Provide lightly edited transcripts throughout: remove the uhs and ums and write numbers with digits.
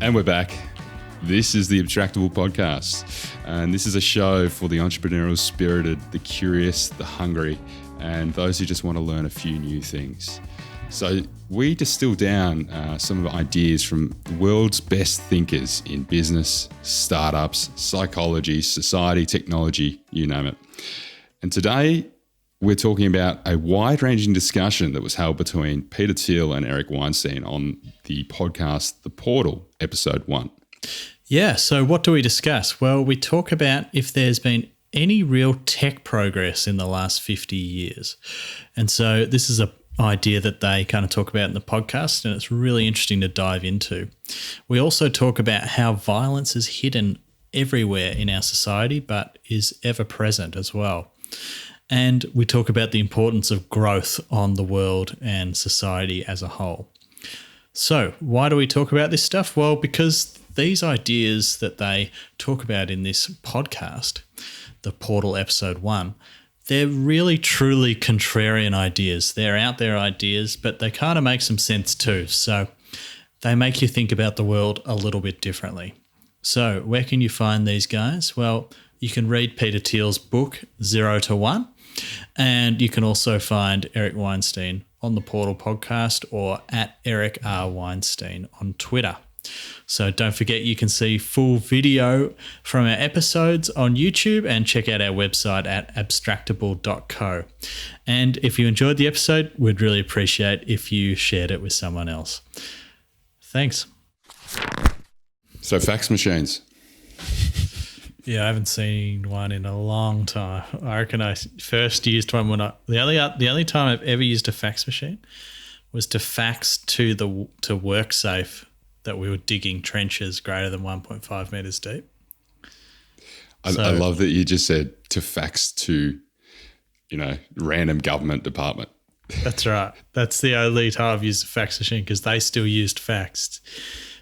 And we're back. This is the Abstractable podcast, and this is a show for the entrepreneurial spirited, the curious, the hungry, and those who just want to learn a few new things. So we distill down some of the ideas from the world's best thinkers in business, startups, psychology, society, technology, you name it. And today we're talking about a wide-ranging discussion that was held between Peter Thiel and Eric Weinstein on the podcast The Portal, episode 1. Yeah, so what do we discuss? Well, we talk about if there's been any real tech progress in the last 50 years. And so this is an idea that they kind of talk about in the podcast, and it's really interesting to dive into. We also talk about how violence is hidden everywhere in our society, but is ever present as well. And we talk about the importance of growth on the world and society as a whole. So why do we talk about this stuff? Well, because these ideas that they talk about in this podcast, The Portal episode 1, they're really truly contrarian ideas. They're out there ideas, but they kind of make some sense too. So they make you think about the world a little bit differently. So where can you find these guys? Well, you can read Peter Thiel's book, 0 to 1, and you can also find Eric Weinstein on the Portal podcast or at Eric R. Weinstein on Twitter. So don't forget you can see full video from our episodes on YouTube and check out our website at abstractable.co. And if you enjoyed the episode, we'd really appreciate if you shared it with someone else. Thanks. So fax machines. Yeah, I haven't seen one in a long time. I reckon I first used one when the only time I've ever used a fax machine was to fax to WorkSafe that we were digging trenches greater than 1.5 meters deep. I love that you just said to fax to, random government department. That's right. That's the only time I've used a fax machine because they still used fax.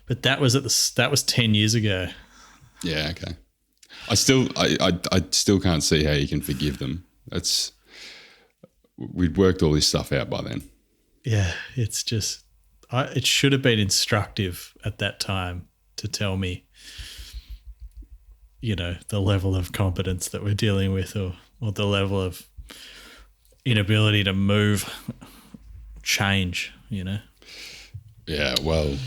But that was 10 years ago. Yeah, okay. I still can't see how you can forgive them. We'd worked all this stuff out by then. Yeah, it's just it should have been instructive at that time to tell me, the level of competence that we're dealing with or the level of inability to move, change, Yeah, well,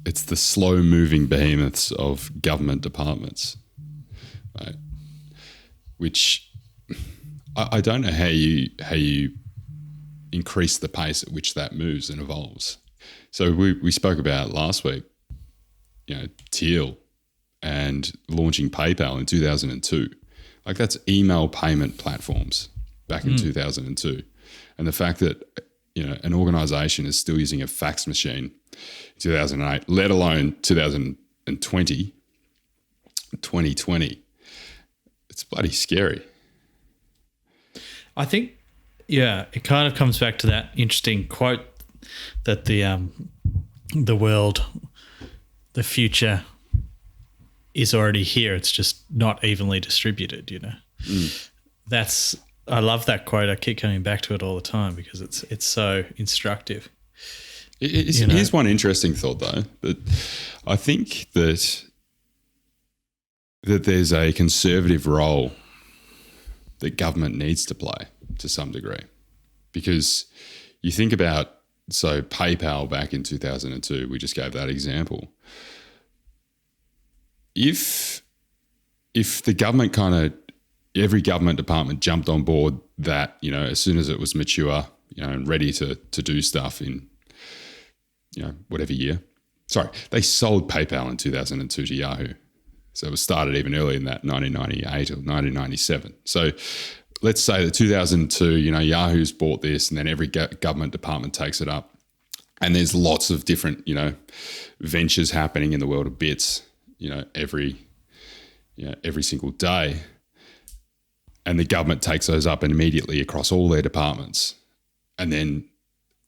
it's the slow-moving behemoths of government departments, right? Which I don't know how you increase the pace at which that moves and evolves. So we spoke about last week, Thiel and launching PayPal in 2002. Like that's email payment platforms back in 2002. And the fact that, an organization is still using a fax machine in 2008, let alone 2020, it's bloody scary. I think, it kind of comes back to that interesting quote that the world, the future is already here. It's just not evenly distributed, I love that quote. I keep coming back to it all the time because it's so instructive. Here's one interesting thought though, that I think that there's a conservative role that government needs to play to some degree. Because you think about, PayPal back in 2002, we just gave that example. If the government every government department jumped on board that, as soon as it was mature, and ready to do stuff in, whatever year. Sorry, they sold PayPal in 2002 to Yahoo. So it was started even earlier than that, 1998 or 1997. So let's say that 2002, Yahoo's bought this and then every government department takes it up. And there's lots of different, ventures happening in the world of bits, every single day. And the government takes those up and immediately across all their departments. And then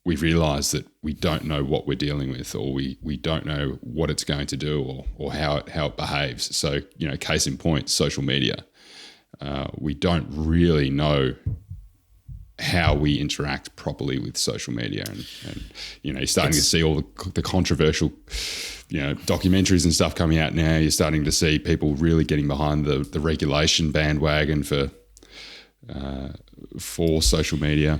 we realise that we don't know what we're dealing with, or we don't know what it's going to do or how it behaves. So, case in point, social media. We don't really know how we interact properly with social media. And you're starting to see all the controversial, documentaries and stuff coming out now. You're starting to see people really getting behind the regulation bandwagon for social media.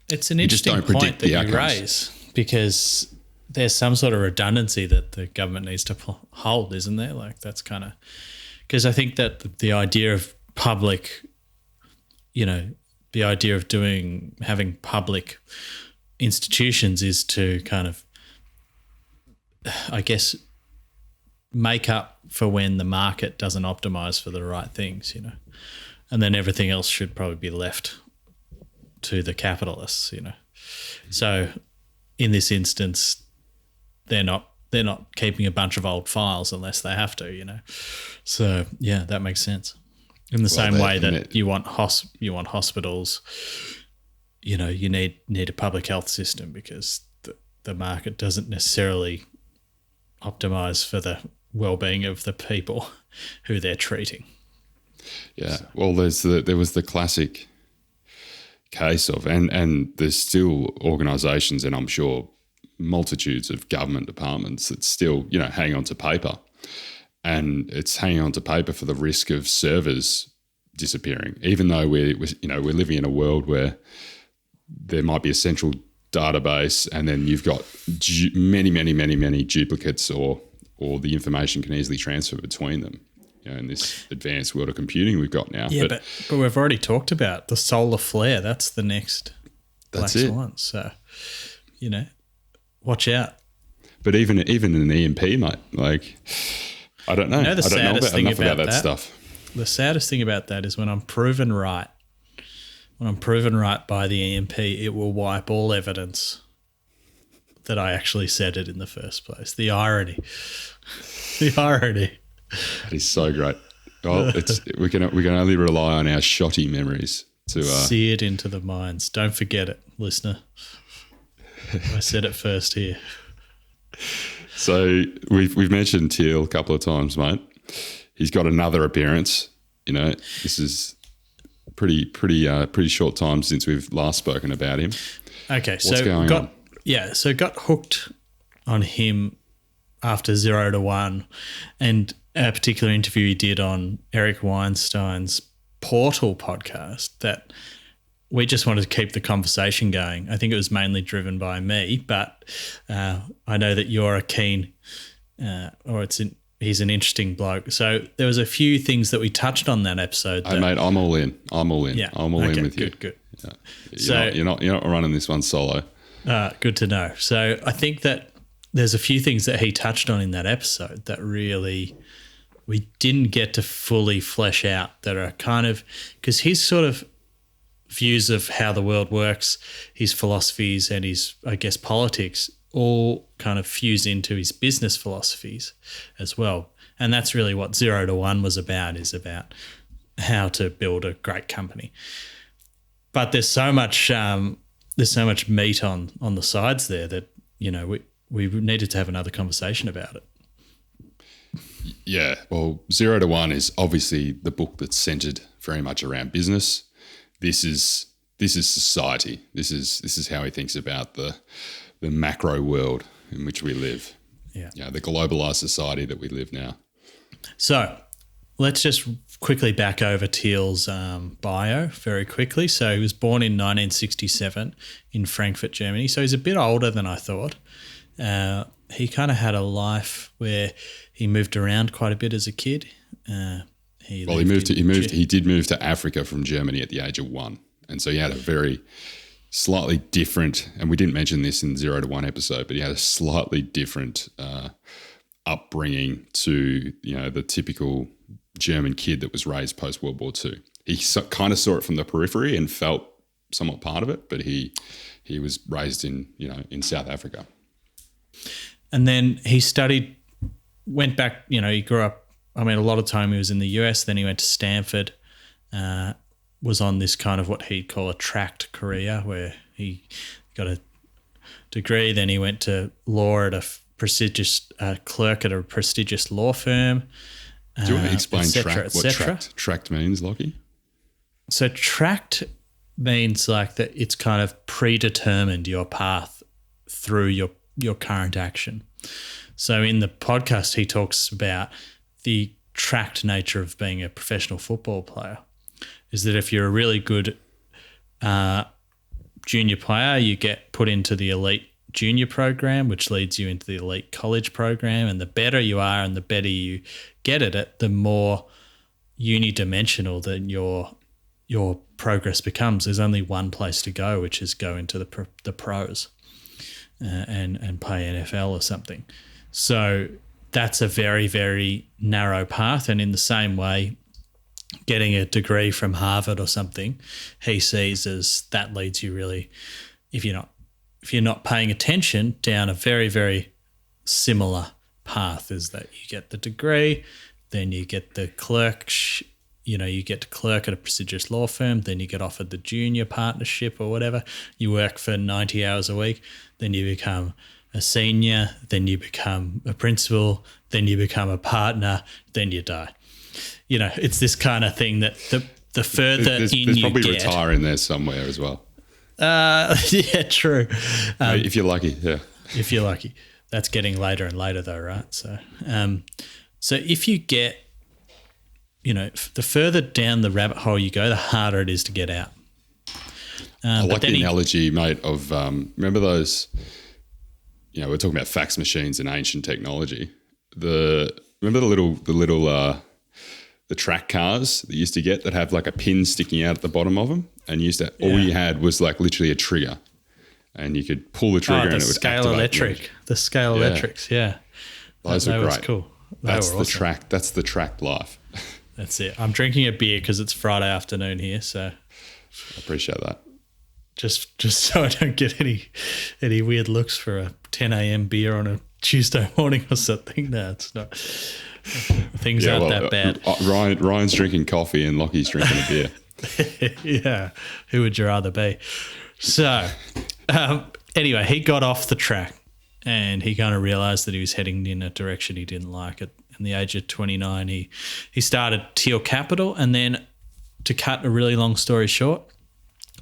It's an interesting point that you raise, because there's some sort of redundancy that the government needs to hold, isn't there? Like, that's kind of – because I think that the idea of public, the idea of having public institutions is to kind of, I guess, make up for when the market doesn't optimize for the right things, and then everything else should probably be left to the capitalists, So in this instance, they're not keeping a bunch of old files unless they have to, So yeah, that makes sense. In the same way that you want hospitals, you need a public health system, because the market doesn't necessarily optimize for the well-being of the people who they're treating. Yeah, well, there was the classic case of, and there's still organisations, and I'm sure multitudes of government departments that still, hang on to paper. And it's hanging on to paper for the risk of servers disappearing, even though we're living in a world where there might be a central database, and then you've got many duplicates, or the information can easily transfer between them. In this advanced world of computing we've got now. Yeah, but we've already talked about the solar flare. That's the next black swan. So, watch out. But even an EMP, mate, like, I don't know. I don't know enough about that stuff. The saddest thing about that is when I'm proven right by the EMP, it will wipe all evidence that I actually said it in the first place. The irony. That is so great. Well, we can only rely on our shoddy memories to see it into the minds. Don't forget it, listener. I said it first here. So we've mentioned Thiel a couple of times, mate. He's got another appearance. This is pretty short time since we've last spoken about him. Okay, what's going on? Yeah, so got hooked on him after 0 to 1, and a particular interview he did on Eric Weinstein's Portal podcast that we just wanted to keep the conversation going. I think it was mainly driven by me, but I know that you're a keen, he's an interesting bloke. So there was a few things that we touched on that episode. Mate, I'm all in. Yeah. I'm all in with you. Good. Yeah. You're not running this one solo. Good to know. So I think that there's a few things that he touched on in that episode that really we didn't get to fully flesh out, that are kind of, because his sort of views of how the world works, his philosophies and his, I guess, politics all kind of fuse into his business philosophies as well. And that's really what 0 to 1 was about, is about how to build a great company. But there's so much meat on the sides there that, we needed to have another conversation about it. Yeah, well, 0 to 1 is obviously the book that's centered very much around business. This is society. This is how he thinks about the macro world in which we live. Yeah. The globalized society that we live now. So let's just quickly back over Thiel's bio very quickly. So he was born in 1967 in Frankfurt, Germany. So he's a bit older than I thought. He kind of had a life where he moved around quite a bit as a kid. He did move to Africa from Germany at the age of 1. And so he had a very slightly different, and we didn't mention this in the 0 to 1 episode, but he had a slightly different upbringing to, the typical German kid that was raised post World War II. He kind of saw it from the periphery and felt somewhat part of it, but he was raised in South Africa. And then he went back, he grew up, a lot of time he was in the US, then he went to Stanford, was on this kind of what he'd call a tracked career where he got a degree, then he went to law at a prestigious clerk at a prestigious law firm. Do you want to explain what tracked means, Lockie? So tracked means like that it's kind of predetermined your path through your current action. So in the podcast, he talks about the tracked nature of being a professional football player, is that if you're a really good junior player, you get put into the elite junior program, which leads you into the elite college program. And the better you are and the better you get at it, the more unidimensional that your progress becomes. There's only one place to go, which is go into the pros and play NFL or something. So that's a very, very narrow path. And in the same way, getting a degree from Harvard or something, he sees as that leads you really, if you're not paying attention, down a very, very similar path. Is that you get the degree, then you get the clerk, you get to clerk at a prestigious law firm, then you get offered the junior partnership or whatever. You work for 90 hours a week, then you become a senior, then you become a principal, then you become a partner, then you die. It's this kind of thing that the further there's you probably get, retire in there somewhere as well. Yeah, true. If you're lucky, yeah. If you're lucky. That's getting later and later though, right? So if you get, the further down the rabbit hole you go, the harder it is to get out. I like the analogy, mate, of remember those, we're talking about fax machines and ancient technology. Remember the track cars that you used to get that have like a pin sticking out at the bottom of them, and all you had was like literally a trigger, and you could pull the trigger and it would scale activate electric. The scale electrics, yeah. Those were great. Was cool. That's awesome. track. That's the track life. That's it. I'm drinking a beer because it's Friday afternoon here, so I appreciate that. Just so I don't get any weird looks for a 10 a.m. beer on a Tuesday morning or something. No, it's not. Things aren't that bad. Ryan's drinking coffee and Lockie's drinking a beer. Yeah. Who would you rather be? So anyway, he got off the track and he kind of realised that he was heading in a direction he didn't like. At the age of 29, he started Thiel Capital, and then, to cut a really long story short,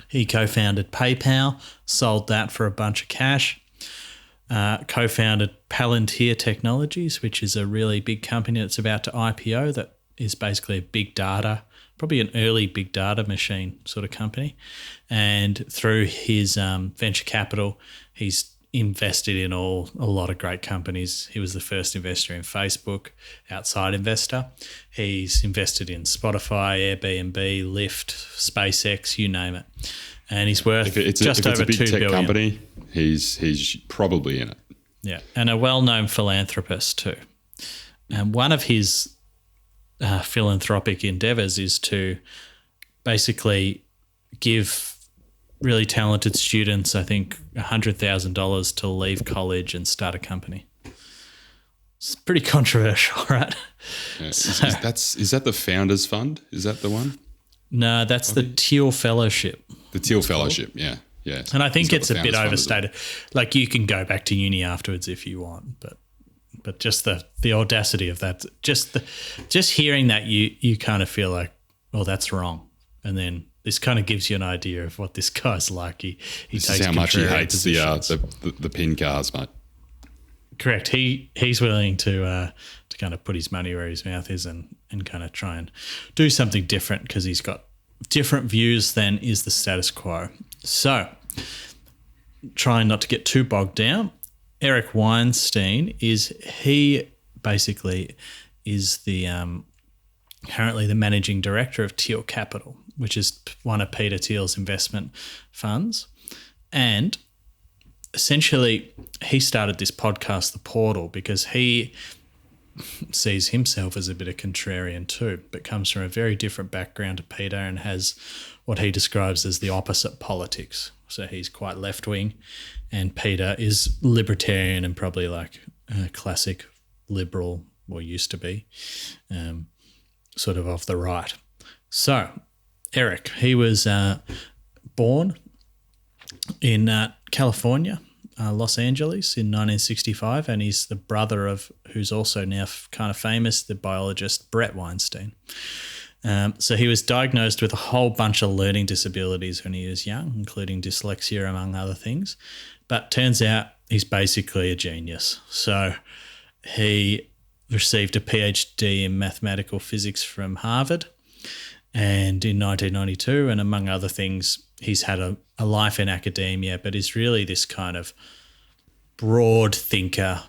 he co-founded PayPal, sold that for a bunch of cash, co-founded Palantir Technologies, which is a really big company that's about to IPO that is basically a big data, probably an early big data machine sort of company. And through his venture capital, he's invested in a lot of great companies. He was the first investor in Facebook, outside investor. He's invested in Spotify, Airbnb, Lyft, SpaceX, you name it. And he's worth over $2 billion. Company, he's probably in it. Yeah, and a well-known philanthropist too. And one of his philanthropic endeavors is to basically give really talented students, I think, $100,000 to leave college and start a company. It's pretty controversial, right? Yeah. Is that the Founders Fund? Is that the one? No, that's the Thiel Fellowship. The Thiel Fellowship, yeah. And I think it's a bit overstated. Like, you can go back to uni afterwards if you want, but just the audacity of that, just hearing that, you kind of feel like, oh, that's wrong. And then this kind of gives you an idea of what this guy's like. He takes how much he hates positions. the pin cars, mate. Correct. He's willing to kind of put his money where his mouth is and kind of try and do something different because he's got different views than is the status quo. So, trying not to get too bogged down, Eric Weinstein basically is the currently the managing director of Thiel Capital, which is one of Peter Thiel's investment funds. And essentially, he started this podcast, The Portal, because he sees himself as a bit of contrarian too, but comes from a very different background to Peter and has what he describes as the opposite politics. So he's quite left-wing, and Peter is libertarian and probably like a classic liberal, or used to be, sort of the right. So Eric, he was born in California, Los Angeles in 1965, and he's the brother of who's also now kind of famous, the biologist Brett Weinstein. So he was diagnosed with a whole bunch of learning disabilities when he was young, including dyslexia, among other things. But turns out he's basically a genius. So he received a PhD in mathematical physics from Harvard, and in 1992, and among other things, he's had a life in academia, but is really this kind of broad thinker,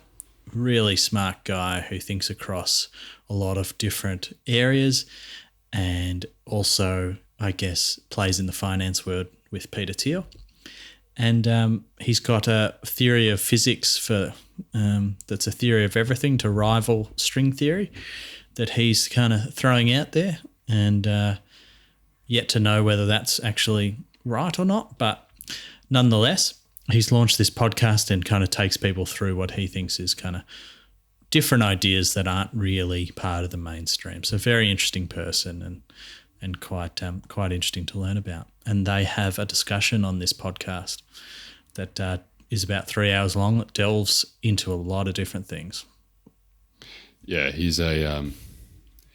really smart guy who thinks across a lot of different areas, and also, I guess, plays in the finance world with Peter Thiel. And he's got a theory of physics for that's a theory of everything to rival string theory that he's kind of throwing out there, and yet to know whether that's actually right or not. But nonetheless, he's launched this podcast and kind of takes people through what he thinks is kind of different ideas that aren't really part of the mainstream. So very interesting person and quite interesting to learn about. And they have a discussion on this podcast that is about 3 hours long. It delves into a lot of different things. Yeah, he's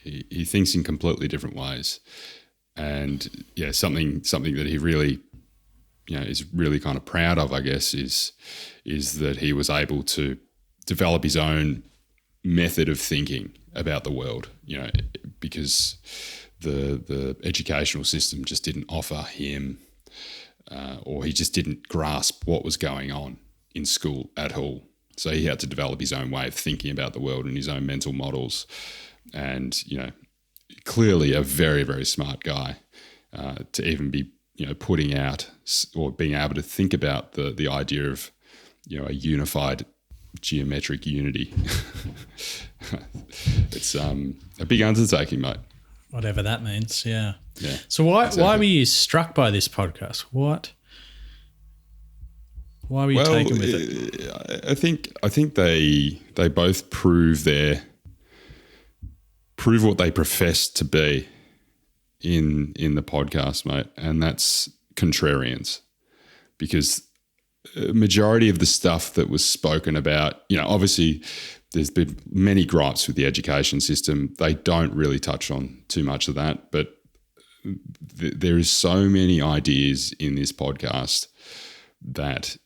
he thinks in completely different ways, and yeah, something that he really, is really kind of proud of, I guess, is that he was able to develop his own method of thinking about the world. Because the educational system just didn't offer him, or he just didn't grasp what was going on in school at all. So he had to develop his own way of thinking about the world and his own mental models. And, clearly a very, very smart guy to even be, putting out or being able to think about the idea of, a unified geometric unity. It's a big undertaking, mate. Whatever that means, yeah. Yeah. So why exactly. were you struck by this podcast? Why were you taken with it? I think they both prove what they profess to be in the podcast, mate, and that's contrarians. Because a majority of the stuff that was spoken about, obviously there's been many gripes with the education system. They don't really touch on too much of that, but there is so many ideas in this podcast that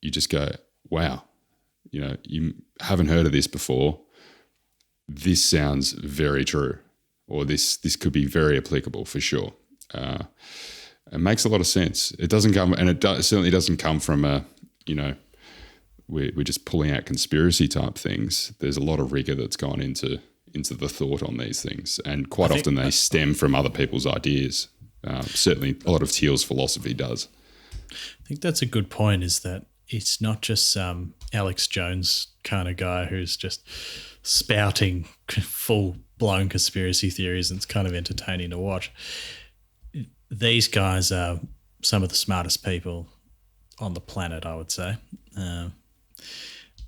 you just go, wow, you haven't heard of this before. This sounds very true, or this could be very applicable for sure. It makes a lot of sense. It doesn't come, and it certainly doesn't come from we're just pulling out conspiracy type things. There's a lot of rigor that's gone into the thought on these things, and quite often they stem from other people's ideas. Certainly, a lot of Thiel's philosophy does. I think that's a good point. Is that it's not just some Alex Jones kind of guy who's just spouting full-blown conspiracy theories, and it's kind of entertaining to watch. These guys are some of the smartest people on the planet, I would say.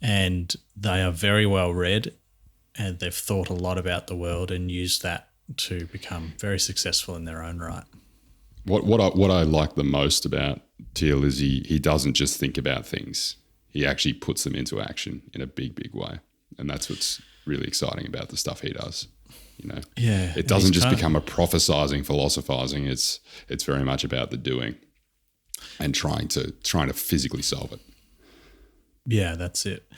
And they are very well read, and they've thought a lot about the world and used that to become very successful in their own right. What I like the most about Thiel is he doesn't just think about things. He actually puts them into action in a big, big way. And that's what's really exciting about the stuff he does. Yeah, it doesn't just become a prophesizing, philosophizing. It's very much about the doing and trying to physically solve it. Yeah, that's it.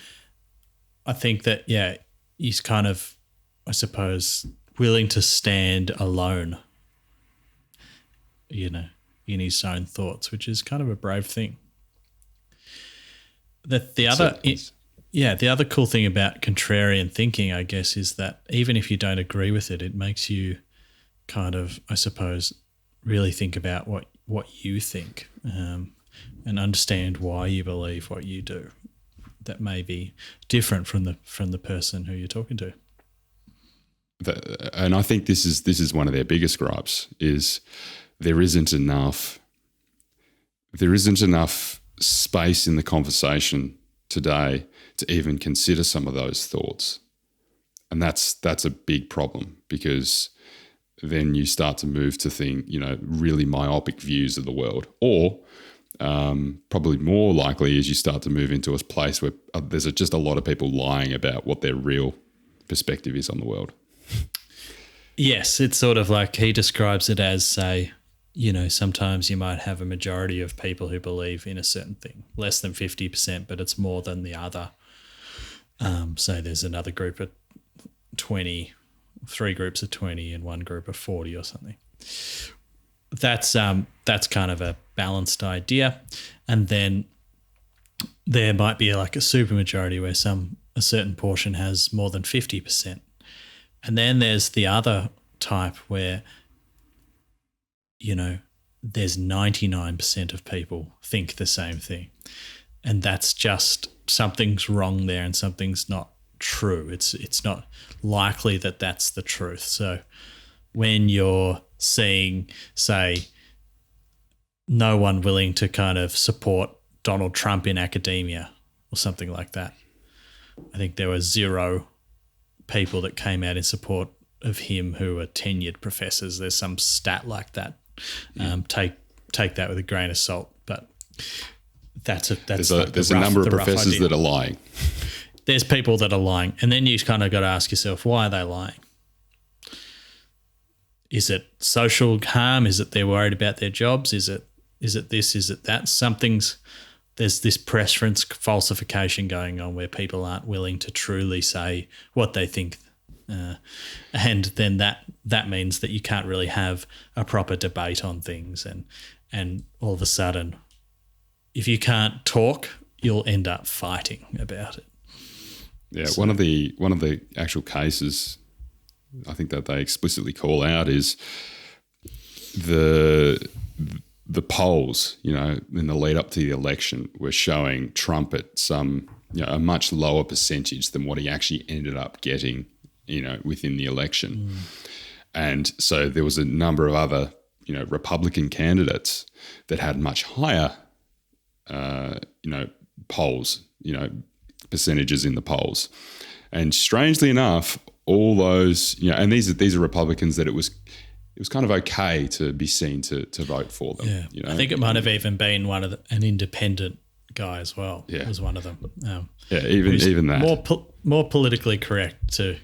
I think that, he's kind of, I suppose, willing to stand alone, in his own thoughts, which is kind of a brave thing. The other cool thing about contrarian thinking, I guess, is that even if you don't agree with it, it makes you kind of, I suppose, really think about what you think, and understand why you believe what you do. That may be different from the person who you're talking to. And I think this is one of their biggest gripes is there isn't enough space in the conversation today to even consider some of those thoughts. And that's a big problem, because then you start to move to really myopic views of the world, or probably more likely is you start to move into a place where there's just a lot of people lying about what their real perspective is on the world. Yes, it's sort of like he describes it as, say, sometimes you might have a majority of people who believe in a certain thing, less than 50%, but it's more than the other. So there's another group of 20, 3 groups of 20 and 1 group of 40 or something. That's kind of a balanced idea. And then there might be like a supermajority where a certain portion has more than 50%. And then there's the other type where, there's 99% of people think the same thing. And that's just something's wrong there and something's not true. It's not likely that that's the truth. So when you're seeing, say, no one willing to kind of support Donald Trump in academia or something like that, I think there were 0 people that came out in support of him who are tenured professors. There's some stat like that. Take that with a grain of salt, but there's a number of professors that are lying. There's people that are lying, and then you kind of got to ask yourself, why are they lying? Is it social harm? Is it they're worried about their jobs? Is it this? Is it that? There's this preference falsification going on where people aren't willing to truly say what they think. And then that means that you can't really have a proper debate on things. And all of a sudden, if you can't talk, you'll end up fighting about it. Yeah, so, one of the actual cases I think that they explicitly call out is the polls, in the lead up to the election were showing Trump at a much lower percentage than what he actually ended up getting, within the election. And so there was a number of other, Republican candidates that had much higher, polls, percentages in the polls. And strangely enough, all those, and these are Republicans that it was kind of okay to be seen to vote for them. Yeah, I think it might have even been an independent guy as well. Yeah, was one of them. Even that more politically correct too.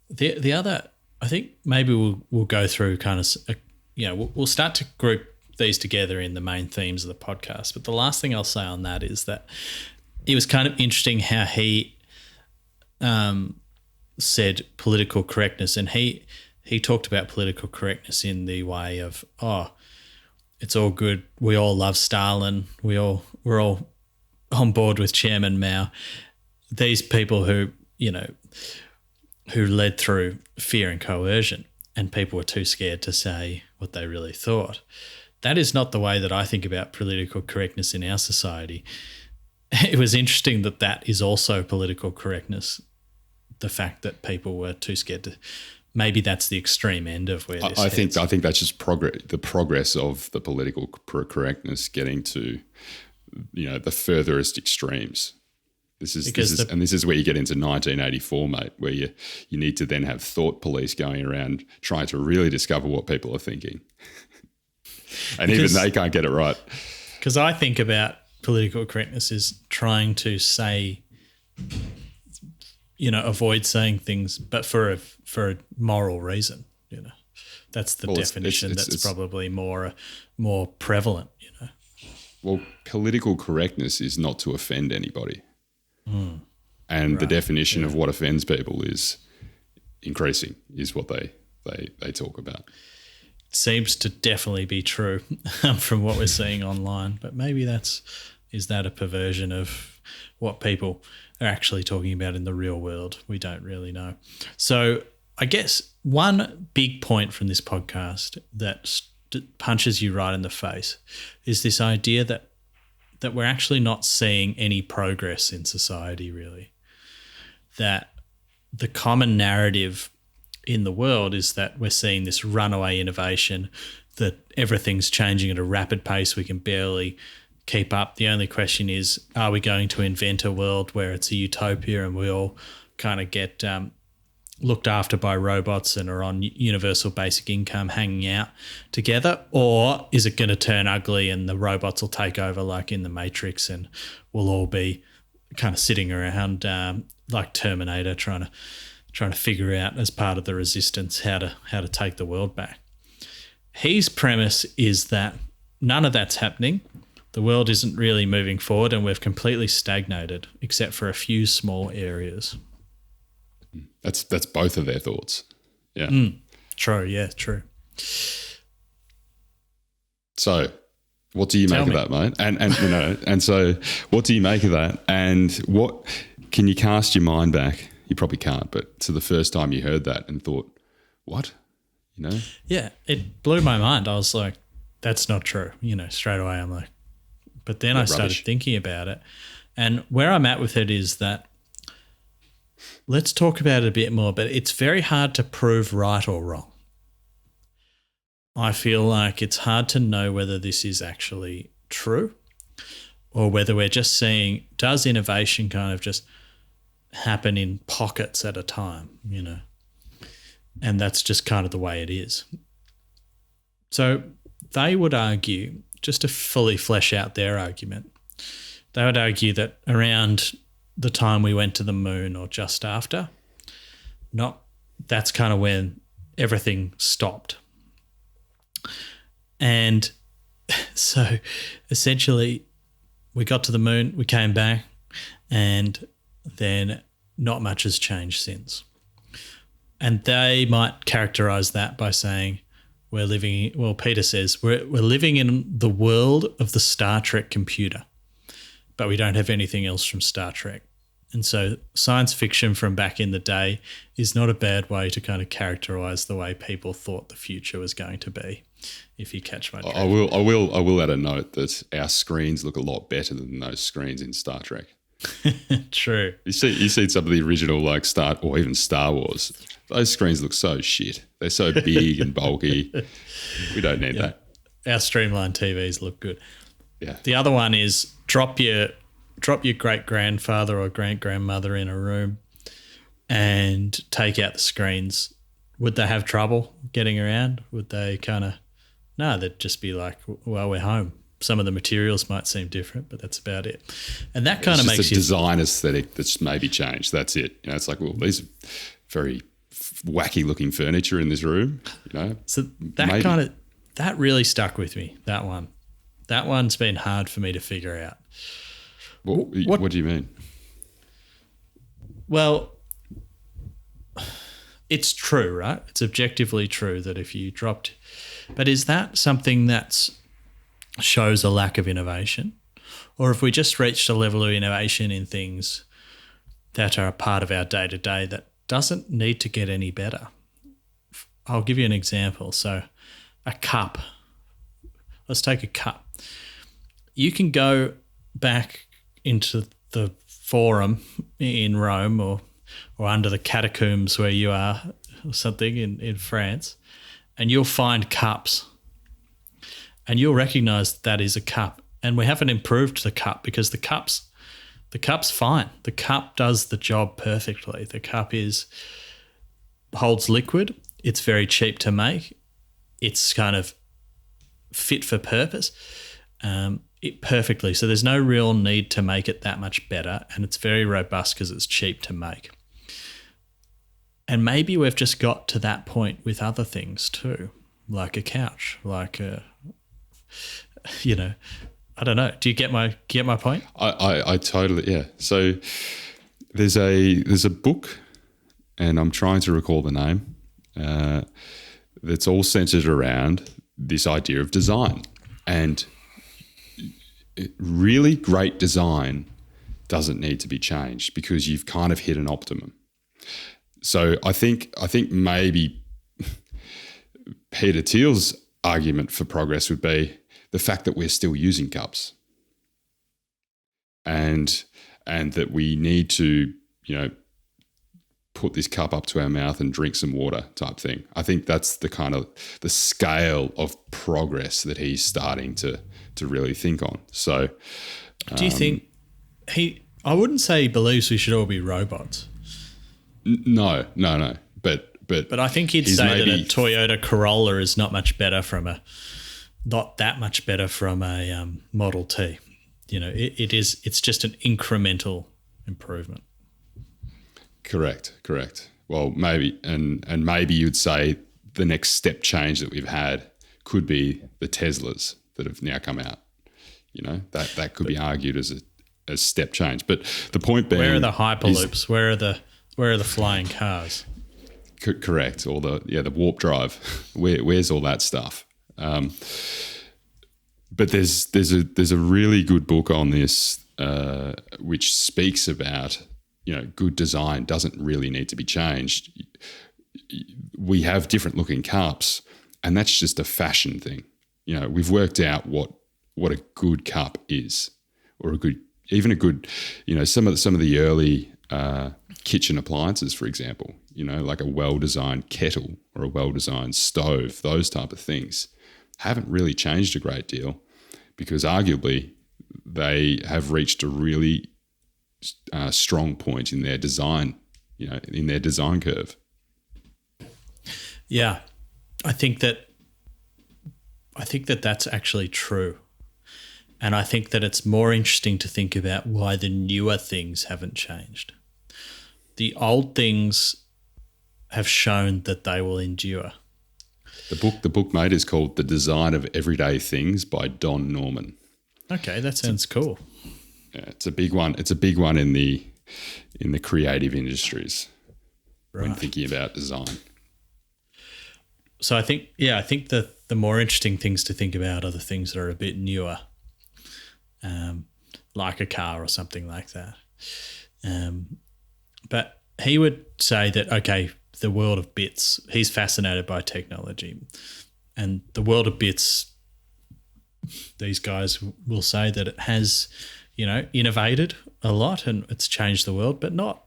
The other, I think maybe we'll go through kind of, we'll start to group these together in the main themes of the podcast. But the last thing I'll say on that is that it was kind of interesting how he said political correctness, and he talked about political correctness in the way of, it's all good. We all love Stalin. We're all on board with Chairman Mao. These people who led through fear and coercion, and people were too scared to say what they really thought. That is not the way that I think about political correctness in our society. It was interesting that is also political correctness, the fact that people were too scared to. Maybe that's the extreme end of where this I think that's just the progress of the political correctness getting to, the furthest extremes. This is where you get into 1984, mate, where you need to then have thought police going around trying to really discover what people are thinking. And even they can't get it right. Because I think about political correctness is trying to say, avoid saying things, but for a moral reason. That's the definition. That's probably more prevalent. Well, political correctness is not to offend anybody, and the definition of what offends people is increasing. Is what they talk about. Seems to definitely be true from what we're seeing online, but maybe is that a perversion of what people are actually talking about in the real world? We don't really know. So I guess one big point from this podcast that punches you right in the face is this idea that we're actually not seeing any progress in society, really. That the common narrative in the world is that we're seeing this runaway innovation, that everything's changing at a rapid pace. We can barely keep up. The only question is, are we going to invent a world where it's a utopia and we all kind of get looked after by robots and are on universal basic income hanging out together? Or is it going to turn ugly and the robots will take over like in the Matrix and we'll all be kind of sitting around like Terminator trying trying to figure out as part of the resistance how to take the world back. His premise is that none of that's happening. The world isn't really moving forward, and we've completely stagnated, except for a few small areas. That's both of their thoughts. Yeah. True. Yeah. True. So, what do you make of that, mate? And so, what do you make of that? And what can you cast your mind back? You probably can't, but to the first time you heard that and thought, what? Yeah, it blew my mind. I was like, that's not true. Straight away I'm like, but then I started thinking about it. And where I'm at with it is that, let's talk about it a bit more, but it's very hard to prove right or wrong. I feel like it's hard to know whether this is actually true or whether we're just seeing, does innovation kind of just happen in pockets at a time, And that's just kind of the way it is. So they would argue, just to fully flesh out their argument, they would argue that around the time we went to the moon or just after, that's kind of when everything stopped. And so essentially we got to the moon, we came back, and then not much has changed since. And they might characterize that by saying Peter says, we're living in the world of the Star Trek computer, but we don't have anything else from Star Trek. And so science fiction from back in the day is not a bad way to kind of characterize the way people thought the future was going to be, if you catch my drift. I will add a note that our screens look a lot better than those screens in Star Trek. True. You see some of the original like Star Wars. Those screens look so shit. They're so big and bulky. We don't need that. Our streamlined TVs look good. Yeah. The other one is drop your great-grandfather or great-grandmother in a room and take out the screens. Would they have trouble getting around? Would they no, they'd just be like, well, we're home. Some of the materials might seem different, but that's about it. And that kind of makes a design aesthetic that's maybe changed. That's it. It's like, well, these are very wacky looking furniture in this room, So that really stuck with me, that one. That one's been hard for me to figure out. What do you mean? Well, it's true, right? It's objectively true that if you dropped... But is that something that shows a lack of innovation? Or if we just reached a level of innovation in things that are a part of our day-to-day that doesn't need to get any better? I'll give you an example. So a cup. Let's take a cup. You can go back into the Forum in Rome or under the catacombs where you are or something in France, and you'll find cups and you'll recognize that is a cup. And we haven't improved the cup because the cup's fine. The cup does the job perfectly. The cup holds liquid. It's very cheap to make. It's kind of fit for purpose. Perfectly. So there's no real need to make it that much better, and it's very robust because it's cheap to make. And maybe we've just got to that point with other things too, like a couch, like I don't know. Do you get my point? I totally, yeah. So there's a book, and I'm trying to recall the name, that's all centered around this idea of design. And really great design doesn't need to be changed because you've kind of hit an optimum. So I think maybe Peter Thiel's argument for progress would be the fact that we're still using cups, and that we need to, put this cup up to our mouth and drink some water type thing. I think that's the kind of the scale of progress that he's starting to really think on. So do you think I wouldn't say he believes we should all be robots. No. But I think he'd say that a Toyota Corolla is not that much better from a Model T. It's just an incremental improvement. Correct. well, maybe, and maybe you'd say the next step change that we've had could be the Teslas that have now come out. You know, that could be argued as a step change. But the point being, where are the hyperloops? Where are the flying cars? Correct. Or the warp drive. Where's all that stuff? But there's a really good book on this, which speaks about, you know, good design doesn't really need to be changed. We have different looking cups, and that's just a fashion thing. You know, we've worked out what a good cup is, or even a good, you know, some of the early kitchen appliances, for example, you know, like a well-designed kettle or a well-designed stove, those type of things haven't really changed a great deal, because arguably they have reached a really strong point in their design, you know, in their design curve. Yeah, I think that that's actually true. And I think that it's more interesting to think about why the newer things haven't changed. The old things have shown that they will endure. The book, mate, is called The Design of Everyday Things by Don Norman. Okay, that sounds cool. Yeah, it's a big one. It's a big one in the creative industries, right, when thinking about design. So I think that the more interesting things to think about are the things that are a bit newer, like a car or something like that. But he would say that, okay, the world of bits, he's fascinated by technology, and the world of bits, these guys will say that it has, you know, innovated a lot and it's changed the world, but not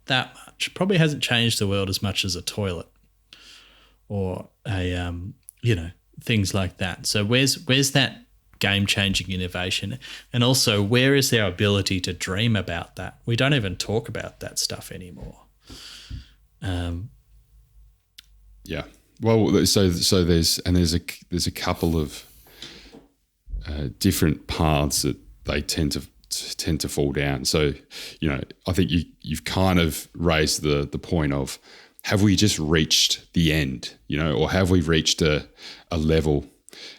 that much. Probably hasn't changed the world as much as a toilet or a you know, things like that. So where's that game-changing innovation? And also, where is our ability to dream about that? We don't even talk about that stuff anymore. Yeah. Well, so there's a couple of different paths that they tend to fall down. So, you know, I think you've kind of raised the point of, have we just reached the end, you know, or have we reached a level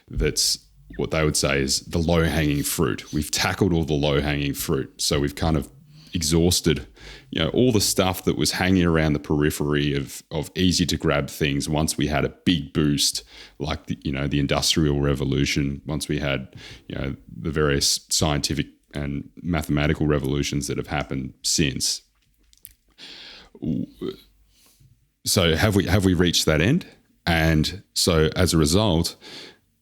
that's what they would say is the low-hanging fruit? We've tackled all the low-hanging fruit. So we've kind of exhausted, you know, all the stuff that was hanging around the periphery of easy to grab things once we had a big boost, like the Industrial Revolution, once we had, you know, the various scientific and mathematical revolutions that have happened since. So have we reached that end? And so as a result,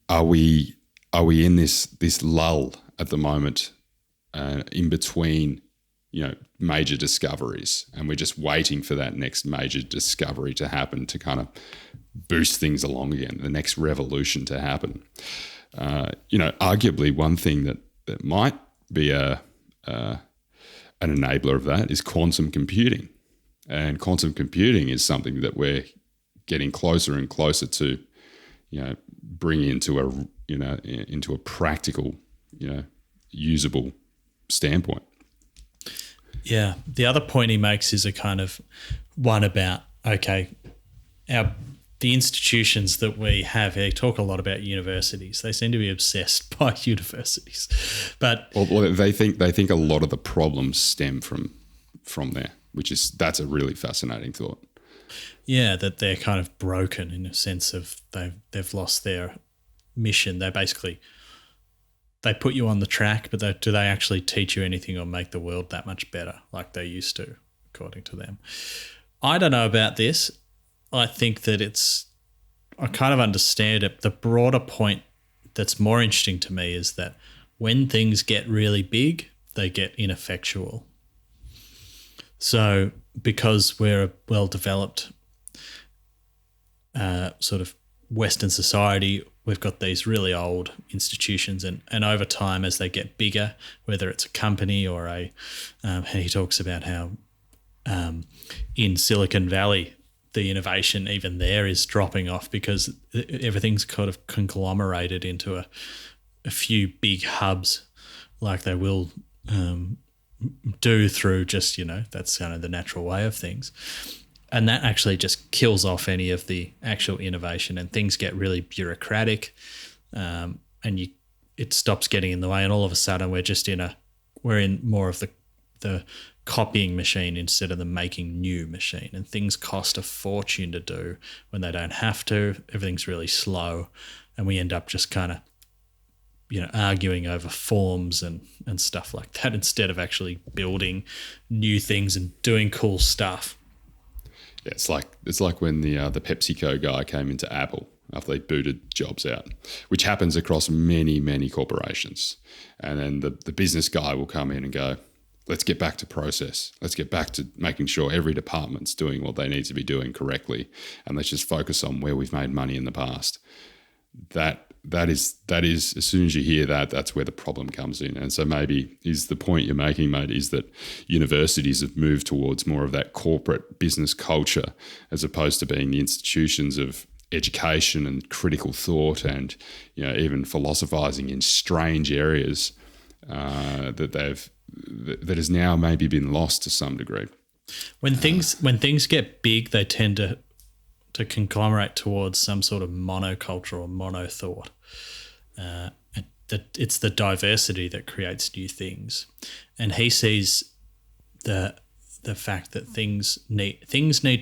are we in this lull at the moment, in between, you know, major discoveries, and we're just waiting for that next major discovery to happen to kind of boost things along again, the next revolution to happen? You know, arguably one thing that might be an enabler of that is quantum computing. And quantum computing is something that we're getting closer and closer to, you know, bringing into a practical, you know, usable standpoint. Yeah. The other point he makes is a kind of one about, okay, the institutions that we have here talk a lot about universities. They seem to be obsessed by universities, but well, they think a lot of the problems stem from there, that's a really fascinating thought. Yeah, that they're kind of broken in a sense of they've lost their mission. They put you on the track, but do they actually teach you anything or make the world that much better like they used to, according to them? I don't know about this. I think that I kind of understand it. The broader point that's more interesting to me is that when things get really big, they get ineffectual. So because we're a well-developed sort of Western society, we've got these really old institutions, and over time, as they get bigger, whether it's a company or he talks about how in Silicon Valley, the innovation even there is dropping off because everything's kind of conglomerated into a few big hubs, like they will do through just, that's kind of the natural way of things. And that actually just kills off any of the actual innovation, and things get really bureaucratic, and it stops getting in the way. And all of a sudden we're in more of the copying machine instead of the making new machine, and things cost a fortune to do when they don't have to. Everything's really slow, and we end up just kind of arguing over forms and stuff like that instead of actually building new things and doing cool stuff. Yeah, it's like when the PepsiCo guy came into Apple after they booted Jobs out, which happens across many, many corporations. And then the business guy will come in and go, let's get back to process. Let's get back to making sure every department's doing what they need to be doing correctly. And let's just focus on where we've made money in the past. That is, as soon as you hear that, that's where the problem comes in. And so maybe is the point you're making, mate, is that universities have moved towards more of that corporate business culture as opposed to being the institutions of education and critical thought and, even philosophizing in strange areas that has now maybe been lost to some degree. When things get big, they tend to conglomerate towards some sort of monoculture or mono thought. That it's the diversity that creates new things, and he sees the fact that things need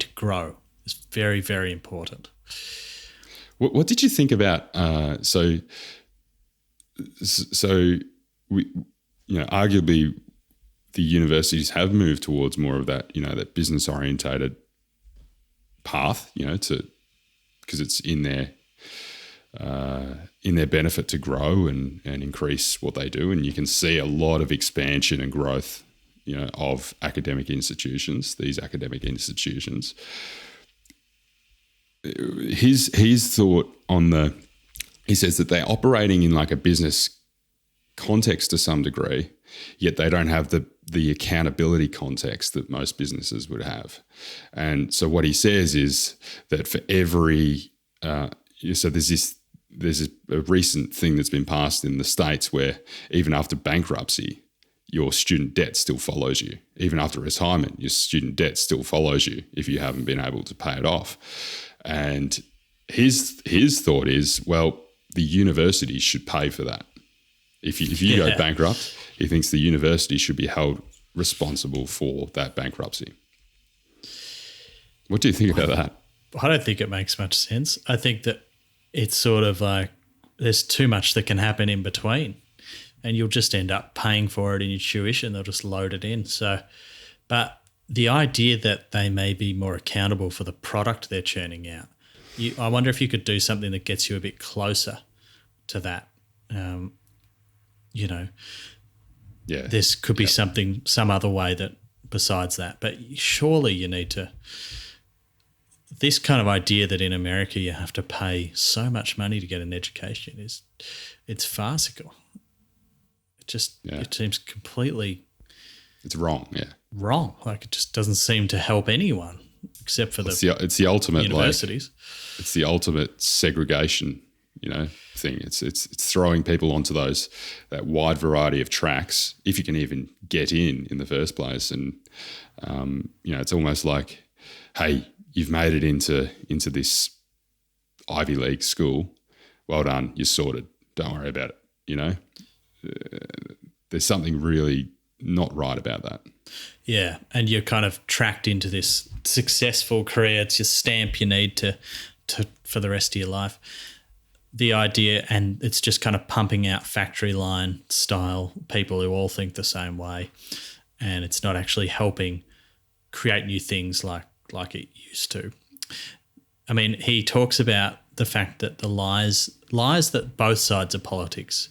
to grow is very, very important. What did you think about so we arguably the universities have moved towards more of that that business orientated path because it's in their benefit to grow and increase what they do, and you can see a lot of expansion and growth of academic institutions. These academic institutions, his thought on he says that they're operating in like a business context to some degree, yet they don't have the accountability context that most businesses would have. And so what he says is that for every so there's a recent thing that's been passed in the States where even after bankruptcy, your student debt still follows you. Even after retirement, your student debt still follows you if you haven't been able to pay it off. And his thought is, well, the university should pay for that. If you go bankrupt, he thinks the university should be held responsible for that bankruptcy. What do you think about that? I don't think it makes much sense. I think that it's sort of like there's too much that can happen in between, and you'll just end up paying for it in your tuition. They'll just load it in. So, but the idea that they may be more accountable for the product they're churning out, I wonder if you could do something that gets you a bit closer to that. Yeah, this could be some other way that besides that. But surely you need to. This kind of idea that in America you have to pay so much money to get an education it's farcical. It seems completely. It's wrong. Yeah, wrong. Like it just doesn't seem to help anyone except for it's the ultimate universities. It's the ultimate segregation. Thing. It's throwing people onto that wide variety of tracks if you can even get in the first place, and it's almost like, hey, you've made it into this Ivy League school. Well done, you're sorted. Don't worry about it. There's something really not right about that. Yeah, and you're kind of tracked into this successful career. It's your stamp you need to for the rest of your life. The idea, and it's just kind of pumping out factory line style people who all think the same way, and it's not actually helping create new things like it used to. I mean, he talks about the fact that the lies that both sides of politics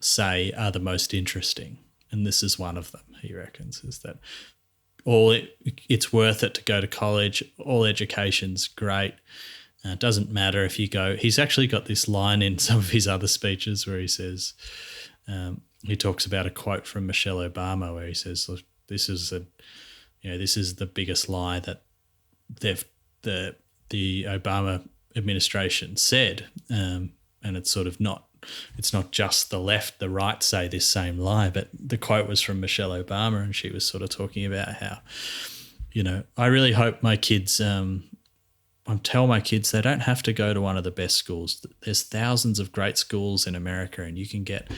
say are the most interesting, and this is one of them, he reckons, is that it's worth it to go to college, all education's great. It doesn't matter if you go. He's actually got this line in some of his other speeches where he says, he talks about a quote from Michelle Obama where he says, "Look, this is the biggest lie that the Obama administration said, and it's sort of not it's not just the left, the right say this same lie. But the quote was from Michelle Obama, and she was sort of talking about how, I really hope my kids, I tell my kids they don't have to go to one of the best schools. There's thousands of great schools in America, and you can get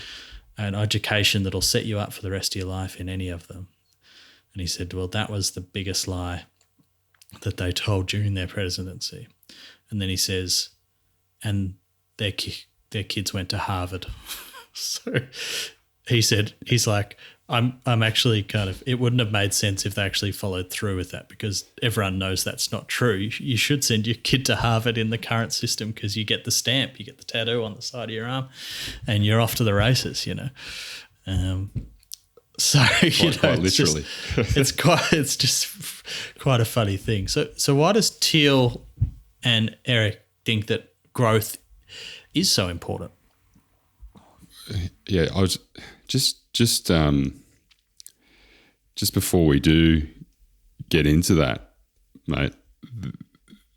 an education that'll set you up for the rest of your life in any of them. And he said, well, that was the biggest lie that they told during their presidency. And then he says, and their kids went to Harvard. So he said, he's like, I'm actually it wouldn't have made sense if they actually followed through with that, because everyone knows that's not true. You should send your kid to Harvard in the current system, because you get the stamp, you get the tattoo on the side of your arm, and you're off to the races, So quite literally, it's just quite a funny thing. So why does Thiel and Eric think that growth is so important? Yeah, I was just before we do get into that, mate.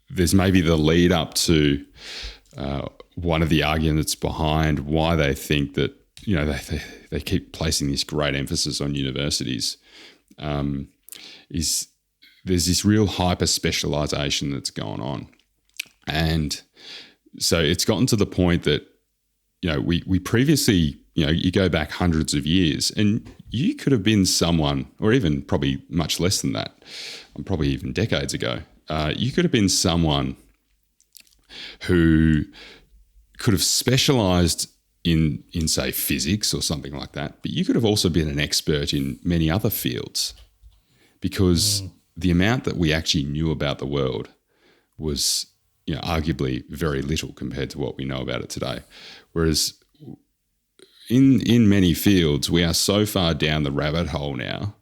There's maybe the lead up to one of the arguments behind why they think that they keep placing this great emphasis on universities. Is there's this real hyper specialization that's going on, and so it's gotten to the point that we previously, you go back hundreds of years and you could have been someone, or even probably much less than that, probably even decades ago, you could have been someone who could have specialized in say physics or something like that, but you could have also been an expert in many other fields, because the amount that we actually knew about the world was arguably very little compared to what we know about it today. Whereas in many fields, we are so far down the rabbit hole now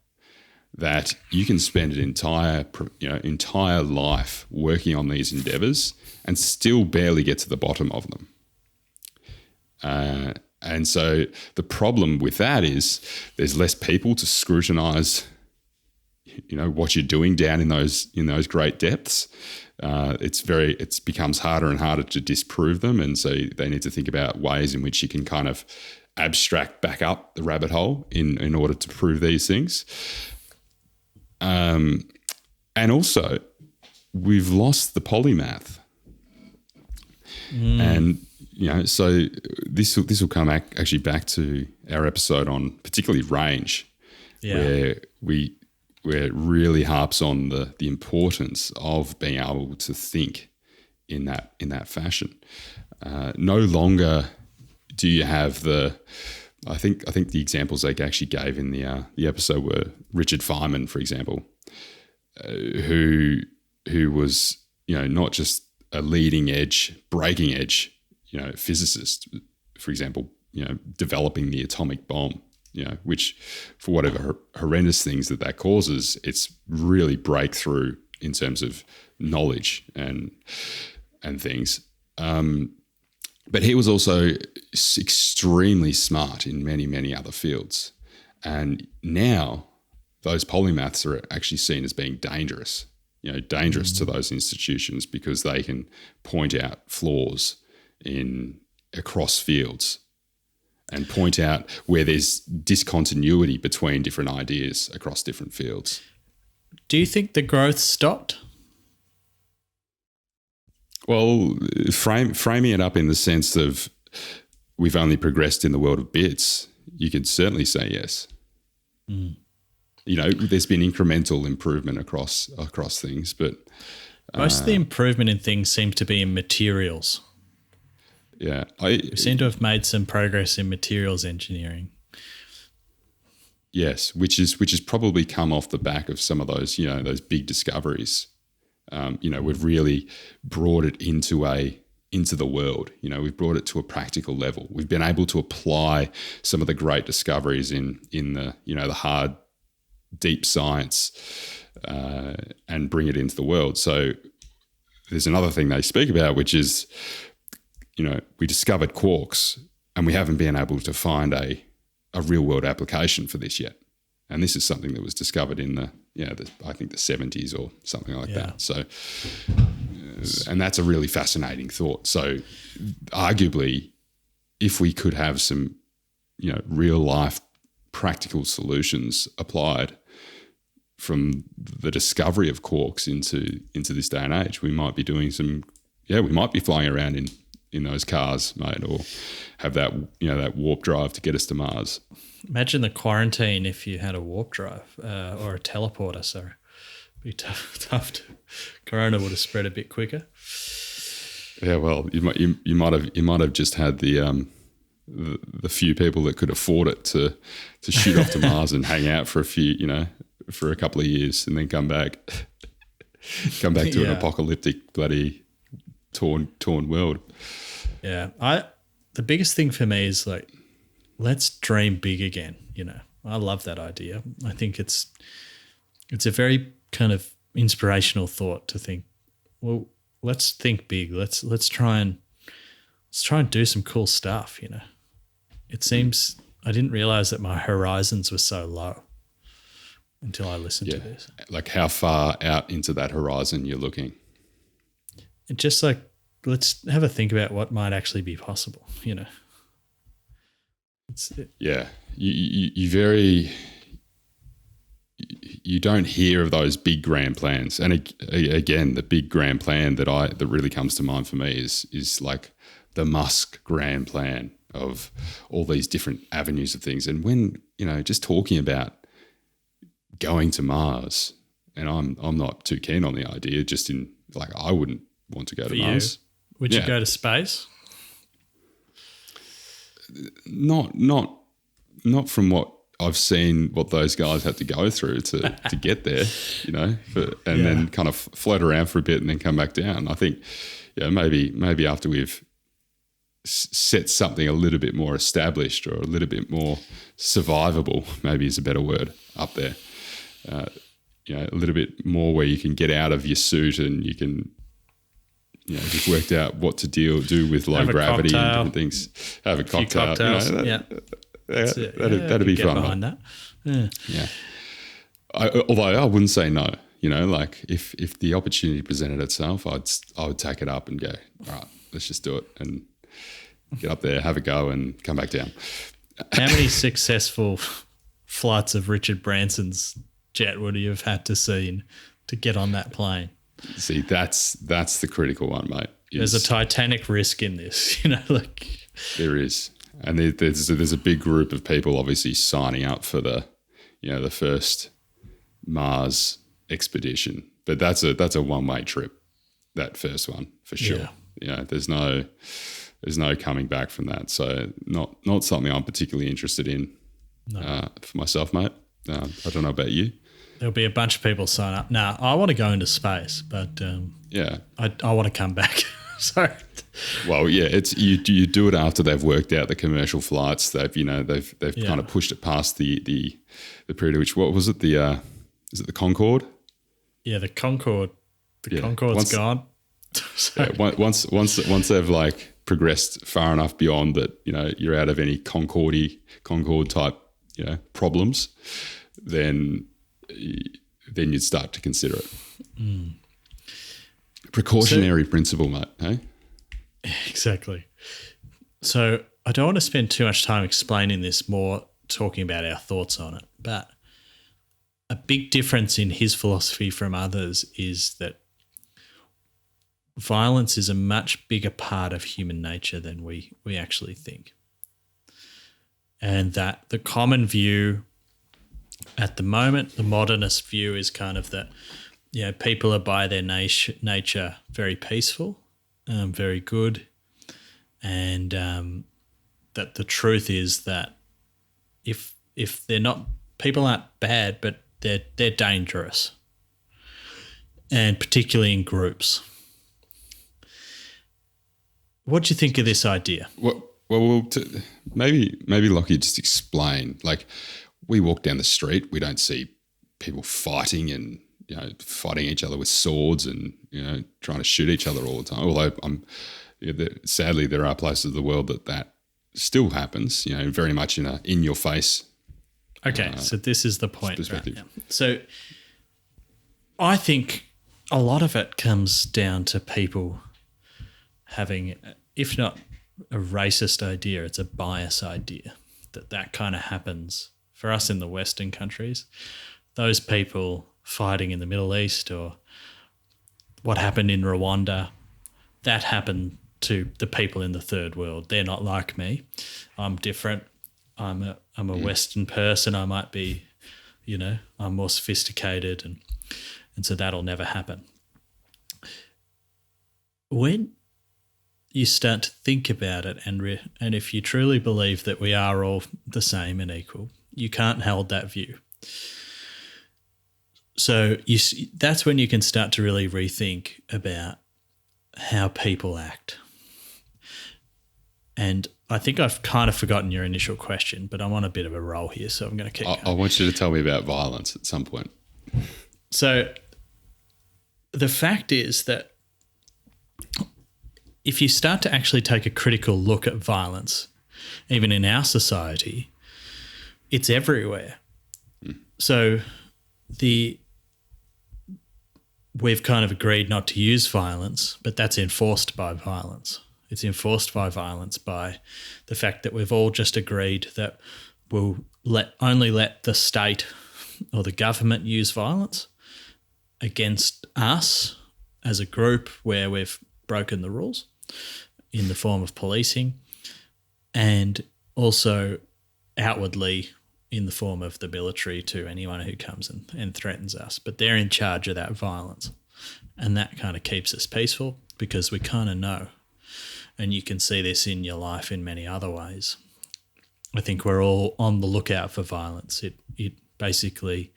that you can spend an entire life working on these endeavors and still barely get to the bottom of them. And so the problem with that is there's less people to scrutinize, what you're doing down in those great depths. It becomes harder and harder to disprove them, and so they need to think about ways in which you can kind of abstract back up the rabbit hole in order to prove these things. And also, we've lost the polymath, and so this will come actually back to our episode on particularly range, where it really harps on the importance of being able to think in that fashion. No longer do you have I think the examples they actually gave in the episode were Richard Feynman, for example, who was not just a leading edge, breaking edge physicist, for example, developing the atomic bomb. Which for whatever horrendous things that causes, it's really breakthrough in terms of knowledge and things. But he was also extremely smart in many, many other fields. And now those polymaths are actually seen as being dangerous, dangerous to those institutions, because they can point out flaws across fields and point out where there's discontinuity between different ideas across different fields. Do you think the growth stopped? Well, framing it up in the sense of we've only progressed in the world of bits, you could certainly say yes. There's been incremental improvement across things, but most of the improvement in things seems to be in materials. Yeah, we seem to have made some progress in materials engineering. Yes, which has probably come off the back of some of those, those big discoveries. We've really brought it into the world. We've brought it to a practical level. We've been able to apply some of the great discoveries in the the hard, deep science and bring it into the world. So there's another thing they speak about, which is, we discovered quarks and we haven't been able to find a real world application for this yet. And this is something that was discovered in I think the 70s or something like that. So, and that's a really fascinating thought. So arguably if we could have some, real life practical solutions applied from the discovery of quarks into this day and age, we might be doing we might be flying around in those cars, mate, or have that, that warp drive to get us to Mars. Imagine the quarantine if you had a warp drive or a teleporter. So it'd be tough to. Corona would have spread a bit quicker. Yeah, well, you might have just had the few people that could afford it to shoot off to Mars and hang out for for a couple of years and then come back to an apocalyptic bloody torn world. Yeah, the biggest thing for me is like, let's dream big again. I love that idea. I think it's a very kind of inspirational thought to think, well, let's think big. Let's try and do some cool stuff. It seems I didn't realize that my horizons were so low until I listened to this. Like how far out into that horizon you're looking. And just like, let's have a think about what might actually be possible. You don't hear of those big grand plans. And again, the big grand plan that really comes to mind for me is like the Musk grand plan of all these different avenues of things. And when, just talking about going to Mars, and I'm not too keen on the idea, just in like, I wouldn't want to go to Mars. Would you go to space? Not from what I've seen, what those guys had to go through to get there, and then kind of float around for a bit and then come back down. I think, maybe after we've set something a little bit more established or a little bit more survivable, maybe is a better word, up there. A little bit more where you can get out of your suit and you can, just worked out what to do with low gravity and different things. Have a cocktail. That'd be fun. Behind that. Yeah. Although I wouldn't say no. Like if the opportunity presented itself, I would take it up and go, all right, let's just do it and get up there, have a go, and come back down. How many successful flights of Richard Branson's jet would you have had to see to get on that plane? See, that's the critical one, mate. There's a titanic risk in this, There is, and there's a big group of people obviously signing up for the first Mars expedition. But that's a one-way trip, that first one for sure. Yeah. There's no coming back from that. So not something I'm particularly interested in for myself, mate. I don't know about you. There'll be a bunch of people sign up. Now, I want to go into space, but I want to come back. So, well, it's you do it after they've worked out the commercial flights. They've kind of pushed it past the period which, what was it? Is it the Concorde? Yeah, the Concorde. Concorde's gone. So. Once they've like progressed far enough beyond that, you're out of any Concorde type problems, then you'd start to consider it. Precautionary principle, mate. Hey, exactly. So I don't want to spend too much time explaining this, more talking about our thoughts on it. But a big difference in his philosophy from others is that violence is a much bigger part of human nature than we actually think. And that the common view at the moment, the modernist view, is kind of that, people are by their nature very peaceful, very good, and that the truth is that if they're not, people aren't bad, but they're dangerous, and particularly in groups. What do you think of this idea? Well, maybe Lockie, just explain. Like, we walk down the street, we don't see people fighting and fighting each other with swords and trying to shoot each other all the time. Although sadly there are places of the world that still happens. Very much in your face. Okay, so this is the point. Right? Yeah. So I think a lot of it comes down to people having, if not a racist idea. It's a bias idea that kind of happens for us in the Western countries. Those people fighting in the Middle East or what happened in Rwanda, that happened to the people in the third world. They're not like me. I'm different. I'm a Western person. I might be, I'm more sophisticated, and so that'll never happen. When you start to think about it, and if you truly believe that we are all the same and equal, you can't hold that view. So that's when you can start to really rethink about how people act. And I think I've kind of forgotten your initial question, but I'm on a bit of a roll here, so I'm going to keep going. I want you to tell me about violence at some point. So the fact is that if you start to actually take a critical look at violence, even in our society, it's everywhere. So we've kind of agreed not to use violence, but that's enforced by violence. It's enforced by violence by the fact that we've all just agreed that we'll only let the state or the government use violence against us as a group where we've broken the rules in the form of policing, and also outwardly in the form of the military to anyone who comes and threatens us. But they're in charge of that violence, and that kind of keeps us peaceful because we kind of know. And you can see this in your life in many other ways. I think we're all on the lookout for violence. It basically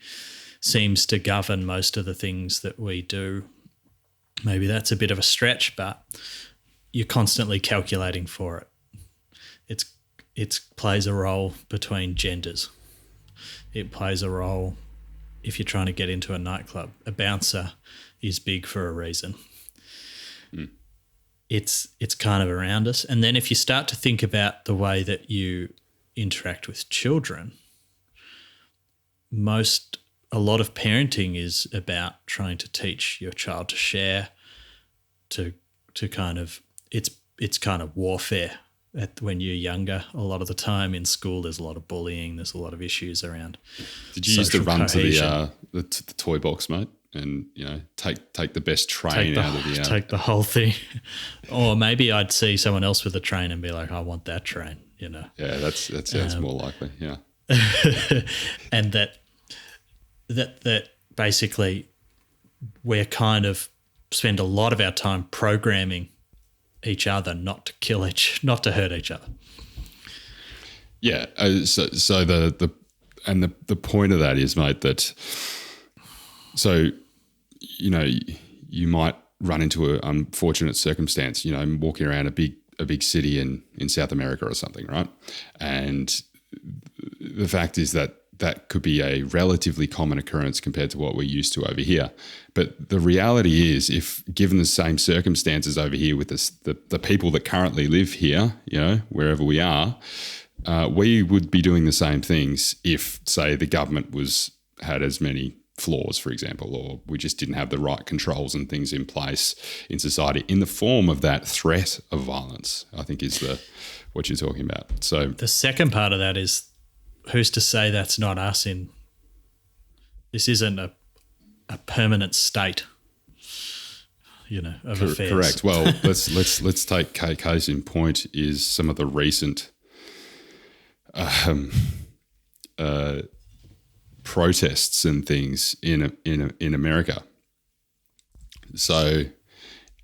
seems to govern most of the things that we do. Maybe that's a bit of a stretch, but you're constantly calculating for it. It plays a role between genders. It plays a role if you're trying to get into a nightclub. A bouncer is big for a reason. It's kind of around us. And then if you start to think about the way that you interact with children, a lot of parenting is about trying to teach your child to share, to kind of, it's kind of warfare when you're younger. A lot of the time in school, there's a lot of bullying. There's a lot of issues around. Did you used to run cohesion to the toy box, mate, and take the best train out of the take the whole thing, or maybe I'd see someone else with a train and be like, I want that train. Yeah, that sounds more likely. Yeah, and that basically we're kind of spend a lot of our time programming each other not to hurt each other. Yeah. So the point of that is, mate, that you might run into an unfortunate circumstance, walking around a big city in South America or something, right? And the fact is that could be a relatively common occurrence compared to what we're used to over here. But the reality is, if given the same circumstances over here with the people that currently live here, wherever we are, we would be doing the same things if, say, the government had as many flaws, for example, or we just didn't have the right controls and things in place in society in the form of that threat of violence, I think is what you're talking about. So the second part of that is, who's to say that's not us this isn't a permanent state, of affairs. Correct. Well, let's take case in point is some of the recent protests and things in America. So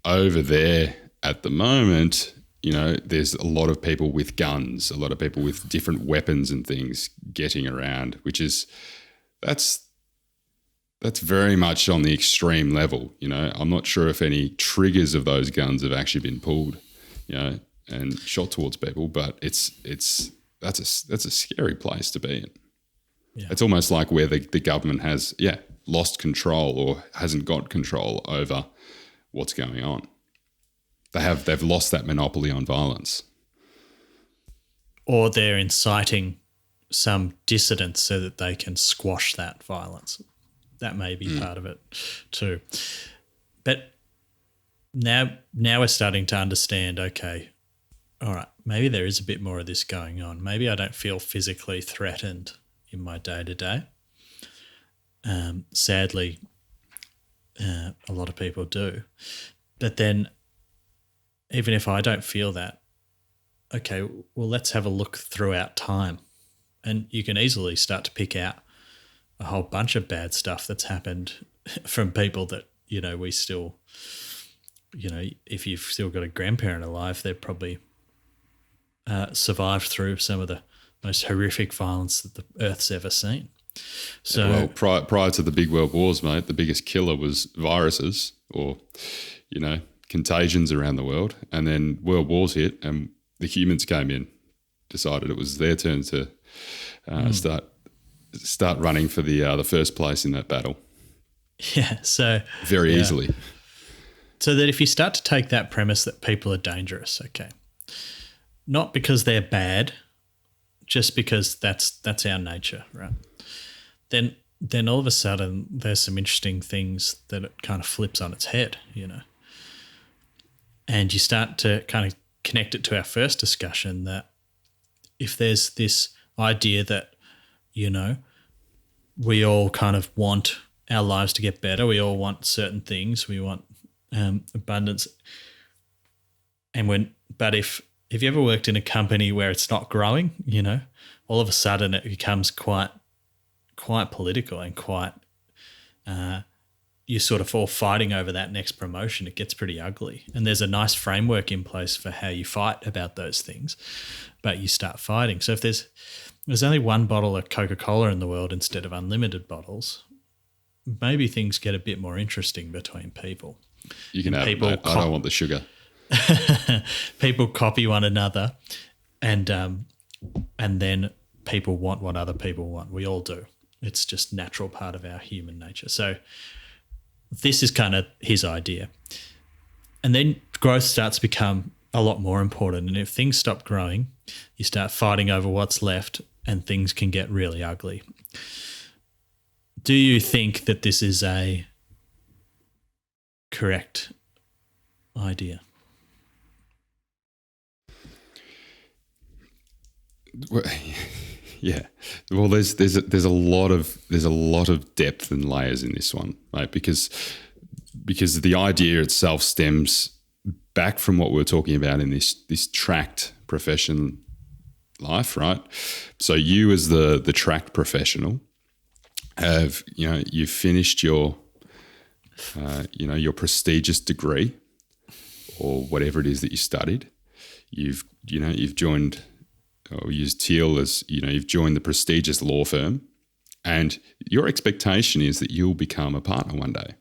over there at the moment, there's a lot of people with guns, a lot of people with different weapons and things getting around, that's very much on the extreme level. I'm not sure if any triggers of those guns have actually been pulled, and shot towards people, but that's a scary place to be in. Yeah. It's almost like where the government has, lost control or hasn't got control over what's going on. They've lost that monopoly on violence. Or they're inciting some dissidents so that they can squash that violence. That may be part of it too. But now we're starting to understand, okay, all right, maybe there is a bit more of this going on. Maybe I don't feel physically threatened in my day-to-day. Sadly, a lot of people do. But then even if I don't feel that, okay, well, let's have a look throughout time. And you can easily start to pick out a whole bunch of bad stuff that's happened from people that, we still, if you've still got a grandparent alive, they've probably survived through some of the most horrific violence that the Earth's ever seen. So, well, prior to the big world wars, mate, the biggest killer was viruses or, contagions around the world. And then world wars hit and the humans came in, decided it was their turn to start running for the first place in that battle. Yeah, so very easily. So that if you start to take that premise that people are dangerous, okay, not because they're bad, just because that's our nature, right? Then all of a sudden there's some interesting things that it kind of flips on its head, and you start to kind of connect it to our first discussion that if there's this idea that, we all kind of want our lives to get better, we all want certain things, we want abundance, but if you ever worked in a company where it's not growing, all of a sudden it becomes quite political and quite you sort of all fighting over that next promotion. It gets pretty ugly. And there's a nice framework in place for how you fight about those things, but you start fighting. So if there's only one bottle of Coca-Cola in the world instead of unlimited bottles, maybe things get a bit more interesting between people. You can have it, mate. I don't want the sugar. People copy one another and then people want what other people want. We all do. It's just natural part of our human nature. So this is kind of his idea. And then growth starts to become a lot more important. And if things stop growing, you start fighting over what's left and things can get really ugly. Do you think that this is a correct idea? Well, yeah. Well, there's a lot of depth and layers in this one, right? Because the idea itself stems back from what we were talking about in this tracked profession life, right? So you as the tracked professional have, you've finished your your prestigious degree or whatever it is that you studied. You've joined or used Thiel as, you've joined the prestigious law firm and your expectation is that you'll become a partner one day.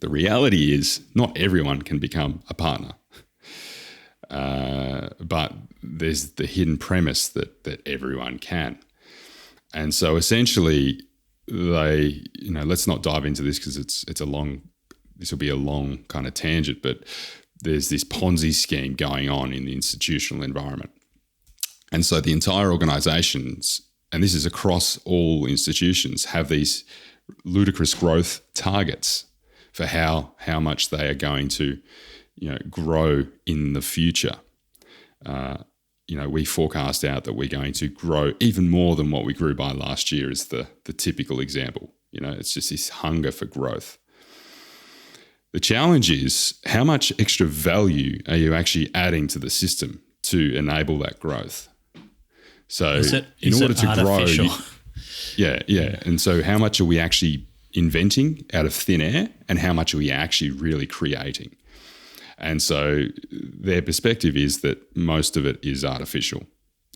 The reality is not everyone can become a partner. But there's the hidden premise that everyone can. And so essentially they, let's not dive into this because this will be a long kind of tangent, but there's this Ponzi scheme going on in the institutional environment. And so the entire organizations, and this is across all institutions, have these ludicrous growth targets for how much they are going to, grow in the future. We forecast out that we're going to grow even more than what we grew by last year is the typical example. It's just this hunger for growth. The challenge is how much extra value are you actually adding to the system to enable that growth? So in order to grow, yeah. And so how much are we actually inventing out of thin air and how much are we actually really creating? And so their perspective is that most of it is artificial.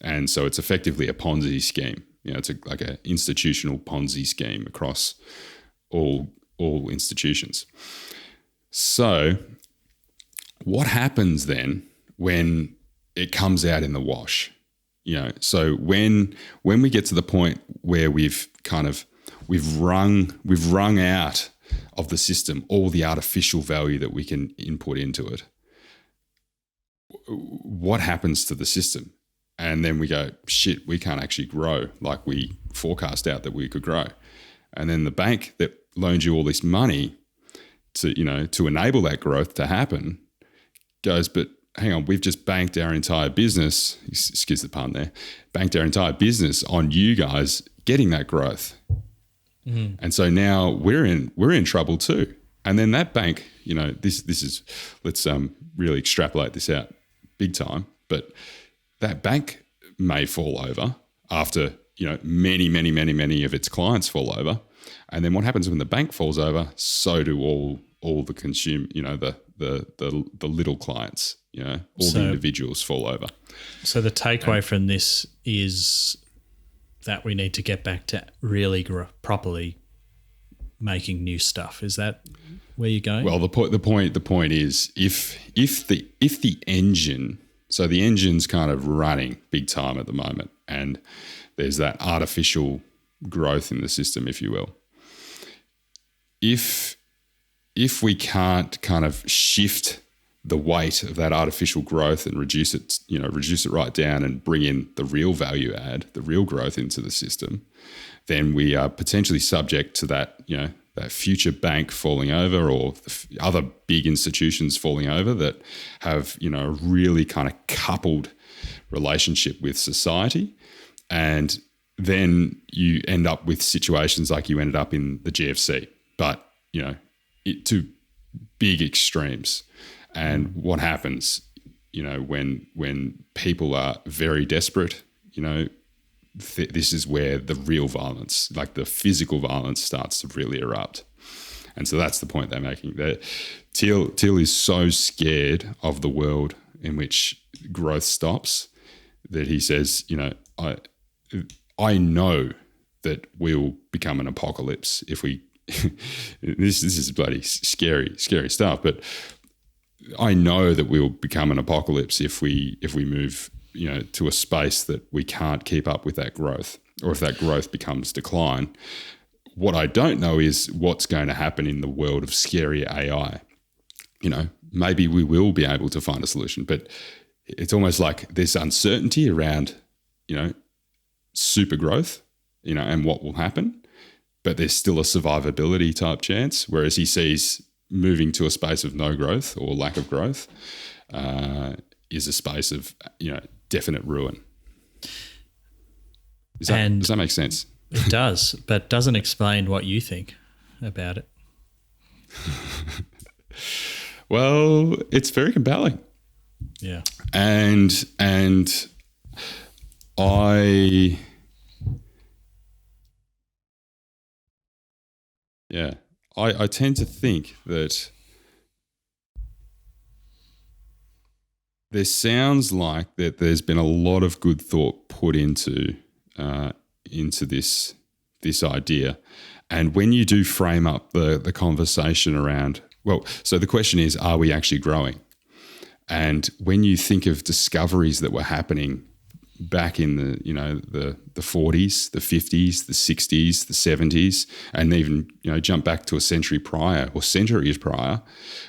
And so it's effectively a Ponzi scheme. It's like an institutional Ponzi scheme across all institutions. So what happens then when it comes out in the wash? So when we get to the point where we've wrung out of the system all the artificial value that we can input into it, what happens to the system? And then we go, shit, we can't actually grow like we forecast out that we could grow. And then the bank that loaned you all this money to enable that growth to happen goes, but hang on, we've just banked our entire business, excuse the pun there, banked our entire business on you guys getting that growth. Mm. And so now we're in trouble too. And then that bank, this is, let's really extrapolate this out big time, but that bank may fall over after, many of its clients fall over. And then what happens when the bank falls over? So do all the the little clients, the individuals fall over. So the takeaway from this is that we need to get back to really properly making new stuff. Is that where you're going? Well, the point is if the engine, so the engine's kind of running big time at the moment, and there's that artificial growth in the system, if you will. If we can't kind of shift the weight of that artificial growth and reduce it right down and bring in the real value add, the real growth into the system, then we are potentially subject to that, that future bank falling over or other big institutions falling over that have, a really kind of coupled relationship with society. And then you end up with situations like you ended up in the GFC, but, to big extremes. And what happens, when people are very desperate, this is where the real violence, like the physical violence, starts to really erupt. And so that's the point they're making. Thiel is so scared of the world in which growth stops that he says, I know that we'll become an apocalypse if we. This is bloody scary stuff. But I know that we'll become an apocalypse if we move, to a space that we can't keep up with that growth, or if that growth becomes decline. What I don't know is what's going to happen in the world of scary AI. Maybe we will be able to find a solution, but it's almost like there's uncertainty around, super growth, and what will happen, but there's still a survivability type chance. Whereas he sees moving to a space of no growth or lack of growth is a space of, definite ruin. Does that make sense? It does, but doesn't explain what you think about it. Well, it's very compelling. Yeah. And I tend to think that there sounds like that there's been a lot of good thought put into this idea. And when you do frame up the conversation around, so the question is, are we actually growing? And when you think of discoveries that were happening back in the 40s, the 50s, the 60s, the 70s, and even, jump back to a century prior or centuries prior,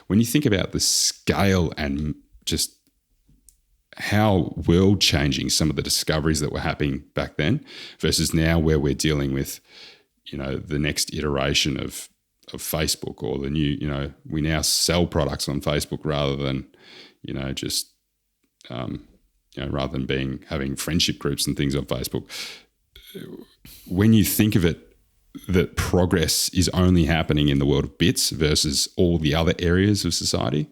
when you think about the scale and just how world-changing some of the discoveries that were happening back then versus now, where we're dealing with, the next iteration of Facebook, or the new, we now sell products on Facebook rather than, rather than having friendship groups and things on Facebook. When you think of it, that progress is only happening in the world of bits versus all the other areas of society,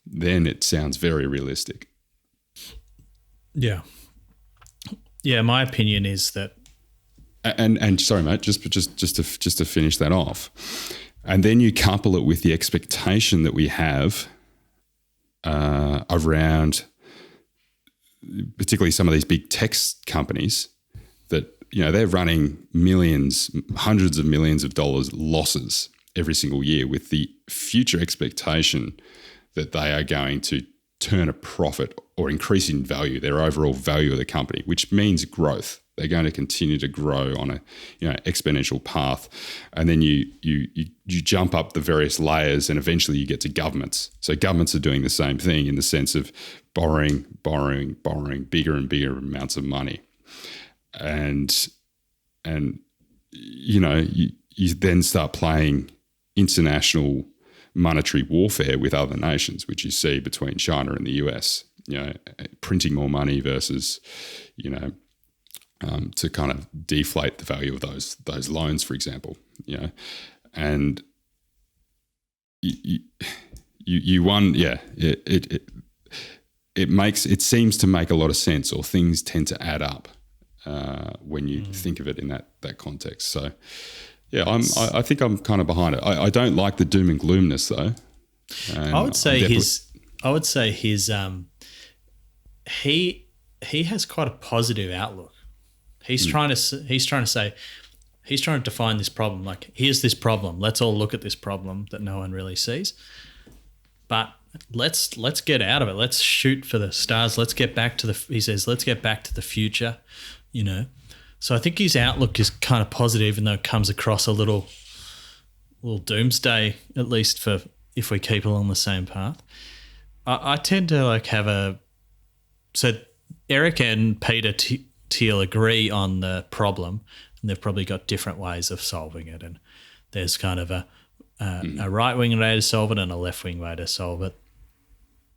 then it sounds very realistic. Yeah. Yeah, my opinion is that. And sorry, mate, just to finish that off, and then you couple it with the expectation that we have around, particularly some of these big tech companies, that they're running millions, hundreds of millions of dollars losses every single year, with the future expectation that they are going to turn a profit or increase in value, their overall value of the company, which means growth. They're going to continue to grow on a exponential path, and then you jump up the various layers, and eventually you get to governments. So governments are doing the same thing in the sense of borrowing bigger and bigger amounts of money, and you then start playing international monetary warfare with other nations, which you see between China and the US. Printing more money versus, to kind of deflate the value of those loans, for example. And you won, it seems to make a lot of sense, or things tend to add up when you think of it in that context. So, yeah, I think I'm kind of behind it. I don't like the doom and gloomness though. I would say he has quite a positive outlook. He's trying to define this problem. Like, here's this problem. Let's all look at this problem that no one really sees. But let's get out of it. Let's shoot for the stars. Let's get back to let's get back to the future, So I think his outlook is kind of positive, even though it comes across a little doomsday, at least for if we keep along the same path. I tend to so Eric and Peter Thiel agree on the problem, and they've probably got different ways of solving it. And there's kind of a right-wing way to solve it and a left-wing way to solve it,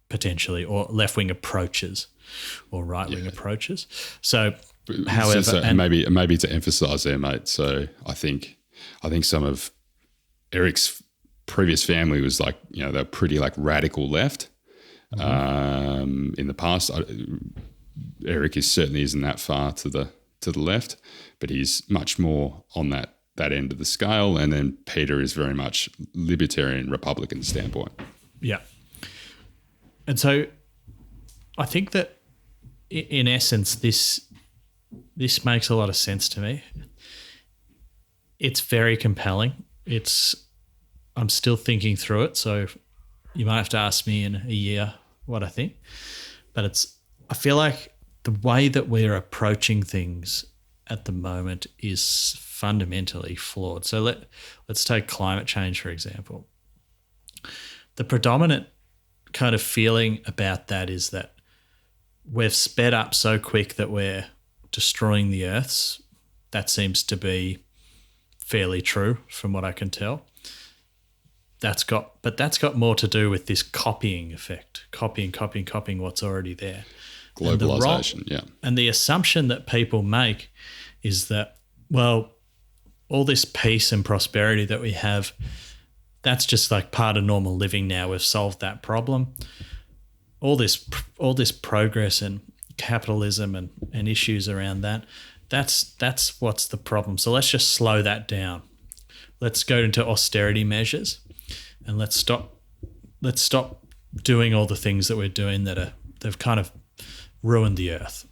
potentially, or left-wing approaches or right-wing approaches. So, however, and maybe to emphasise there, mate. So I think some of Eric's previous family was they're pretty radical left. In the past, Eric certainly isn't that far to the left, but he's much more on that end of the scale. And then Peter is very much libertarian Republican standpoint. Yeah. And so I think that in essence, this makes a lot of sense to me. It's very compelling. I'm still thinking through it, so you might have to ask me in a year what I think. But I feel like the way that we're approaching things at the moment is fundamentally flawed. So let's take climate change, for example. The predominant kind of feeling about that is that we've sped up so quick that we're destroying the Earths. That seems to be fairly true from what I can tell. That's got more to do with this copying effect, copying what's already there. Globalization, And the assumption that people make is that, well, all this peace and prosperity that we have, that's just part of normal living now. We've solved that problem. All this progress and capitalism and issues around that's what's the problem. So let's just slow that down. Let's go into austerity measures, and let's stop doing all the things that we're doing they've kind of ruined the earth.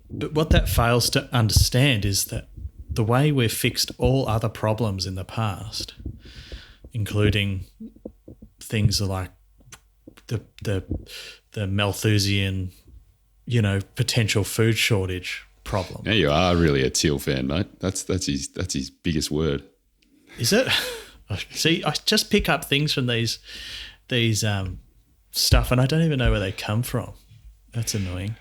But what that fails to understand is that the way we've fixed all other problems in the past, including things like the Malthusian, potential food shortage problem. Now you are really a Thiel fan, mate. That's his biggest word. Is it? See, I just pick up things from these stuff, and I don't even know where they come from. That's annoying.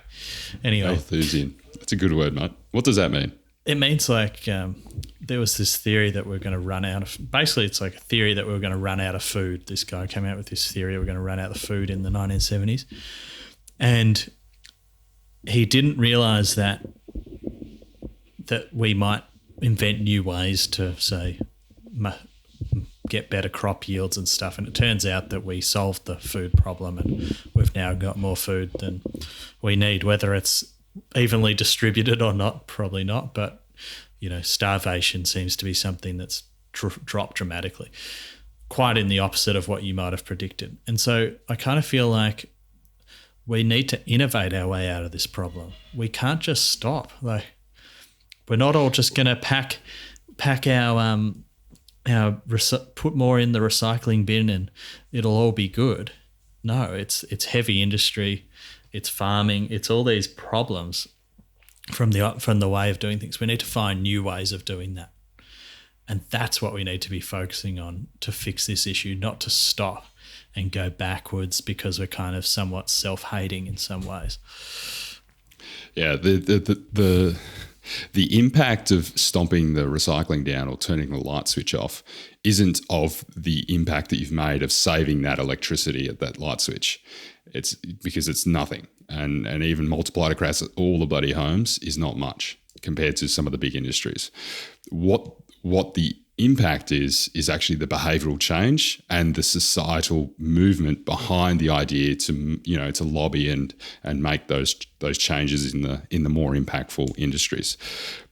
Anyway, Malthusian. That's a good word, mate. What does that mean? It means there was this theory that we're going to run out of. Basically, it's like a theory that we were going to run out of food. This guy came out with this theory that we're going to run out of food in the 1970s, and he didn't realize that we might invent new ways to say get better crop yields and stuff. And it turns out that we solved the food problem, and we've now got more food than we need. Whether it's evenly distributed or not, probably not. But starvation seems to be something that's dropped dramatically, quite in the opposite of what you might have predicted. And so I kind of feel like we need to innovate our way out of this problem. We can't just stop. We're not all just going to pack our put more in the recycling bin and it'll all be good. No, it's heavy industry, it's farming, it's all these problems from the way of doing things. We need to find new ways of doing that. And that's what we need to be focusing on to fix this issue, not to stop and go backwards because we're kind of somewhat self-hating in some ways. Yeah, the The impact of stomping the recycling down or turning the light switch off isn't of the impact that you've made of saving that electricity at that light switch. It's because it's nothing. And even multiplied across all the bloody homes is not much compared to some of the big industries. What the impact is actually the behavioural change and the societal movement behind the idea to lobby and make those changes in the more impactful industries.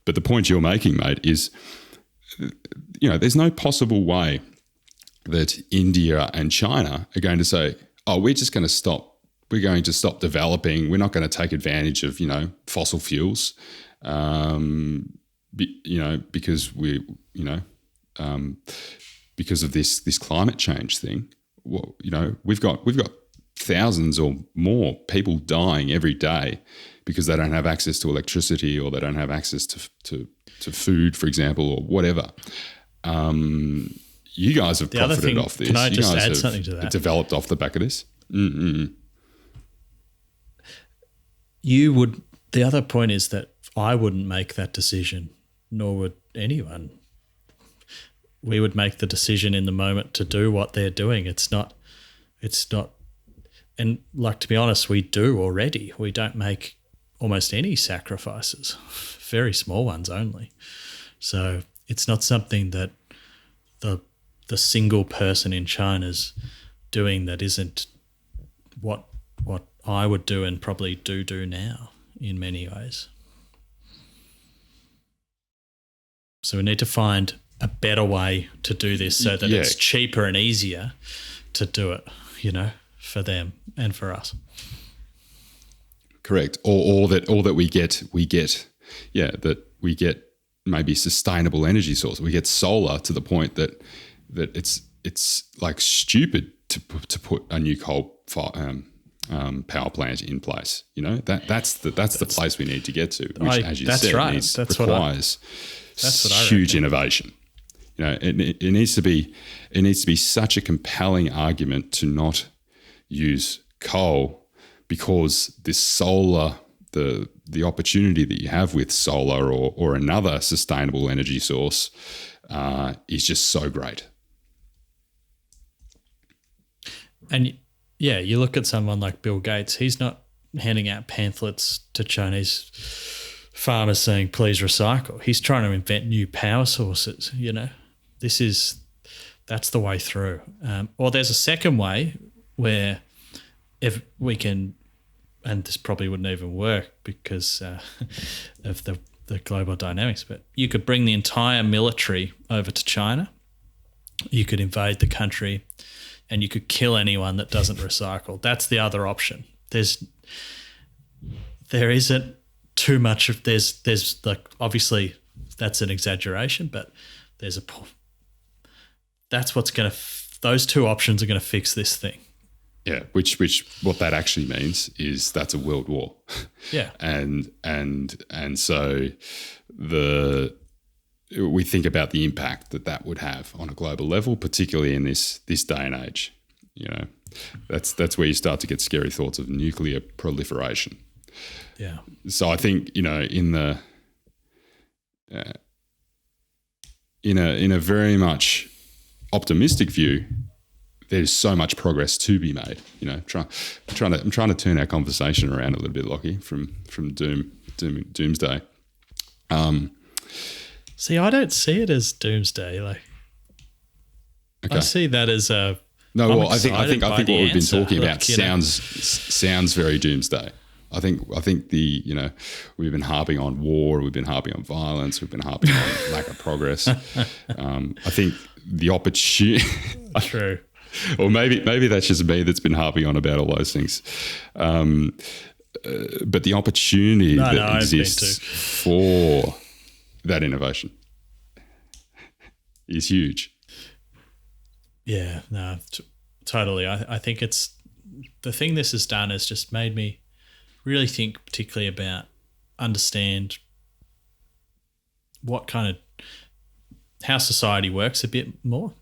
But the point you're making, mate, is there's no possible way that India and China are going to say, oh, we're going to stop developing. We're not going to take advantage of fossil fuels, because because of this climate change thing. Well, we've got thousands or more people dying every day because they don't have access to electricity or they don't have access to food, for example, or whatever. You guys have profited off this. Can I just you guys add have something to that? Developed off the back of this. The other point is that I wouldn't make that decision, nor would anyone. We would make the decision in the moment to do what they're doing. It's not, and to be honest, we do already. We don't make almost any sacrifices, very small ones only. So it's not something that the single person in China's doing that isn't what I would do and probably do now in many ways. So we need to find a better way to do this so that it's cheaper and easier to do it, for them and for us. Correct. Or that we get maybe sustainable energy source. We get solar to the point that it's like stupid to put a new coal power plant in place. That's the place we need to get to, which, as you said, requires huge innovation. It needs to be such a compelling argument to not use coal, because this solar, the opportunity that you have with solar or another sustainable energy source is just so great. And you look at someone like Bill Gates, he's not handing out pamphlets to Chinese farmers saying, please recycle. He's trying to invent new power sources, that's the way through. Or there's a second way where if we can, and this probably wouldn't even work because of the global dynamics, but you could bring the entire military over to China. You could invade the country and you could kill anyone that doesn't recycle. That's the other option. There isn't too much of, there's like, obviously that's an exaggeration, but that's what's going to, those two options are going to fix this thing. Yeah, which what that actually means is that's a world war. Yeah. and so we think about the impact that would have on a global level, particularly in this day and age. That's where you start to get scary thoughts of nuclear proliferation. Yeah. So I think in a very much optimistic view, there's so much progress to be made. I'm trying to turn our conversation around a little bit, Lockie, from doomsday. See, I don't see it as doomsday. Okay. I see that as a. No, well, I think what we've been talking about sounds very doomsday. I think we've been harping on war, we've been harping on violence, we've been harping on lack of progress. I think the opportunity. True. Or maybe that's just me that's been harping on about all those things. But the opportunity that exists for that innovation is huge. Yeah, no, totally. I think it's the thing this has done has just made me really think particularly about understand how society works a bit more.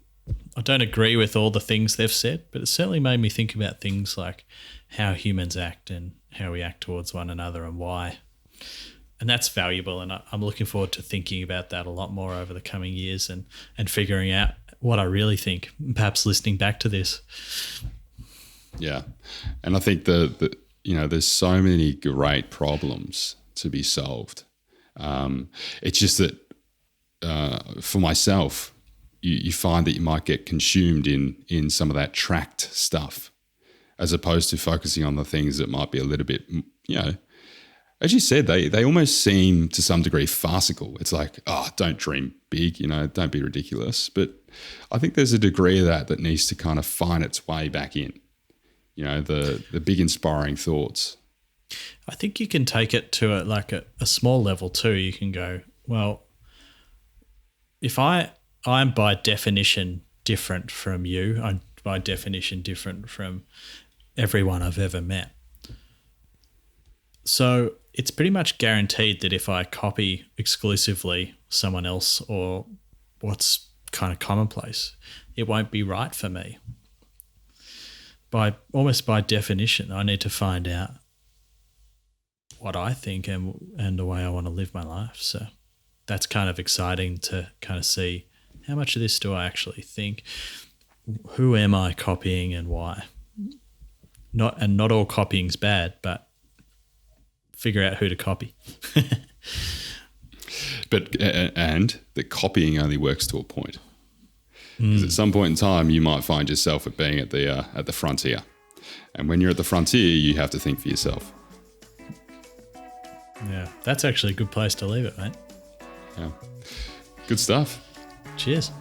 I don't agree with all the things they've said, but it certainly made me think about things like how humans act and how we act towards one another and why. And that's valuable, and I'm looking forward to thinking about that a lot more over the coming years and figuring out what I really think, perhaps listening back to this. Yeah. And I think the there's so many great problems to be solved. It's just that for myself, you find that you might get consumed in some of that tracked stuff, as opposed to focusing on the things that might be a little bit, as you said, they almost seem to some degree farcical. It's like, don't dream big, don't be ridiculous. But I think there's a degree of that needs to kind of find its way back in, the big inspiring thoughts. I think you can take it to a small level too. You can go, well, if I'm by definition different from you, I'm by definition different from everyone I've ever met. So it's pretty much guaranteed that if I copy exclusively someone else or what's kind of commonplace, it won't be right for me. Almost by definition, I need to find out what I think and the way I want to live my life. So that's kind of exciting to kind of see how much of this do I actually think? Who am I copying and why? Not all copying's bad, but figure out who to copy. And the copying only works to a point. Because at some point in time, you might find yourself at being at the frontier, and when you're at the frontier, you have to think for yourself. Yeah, that's actually a good place to leave it, mate. Yeah, good stuff. Cheers.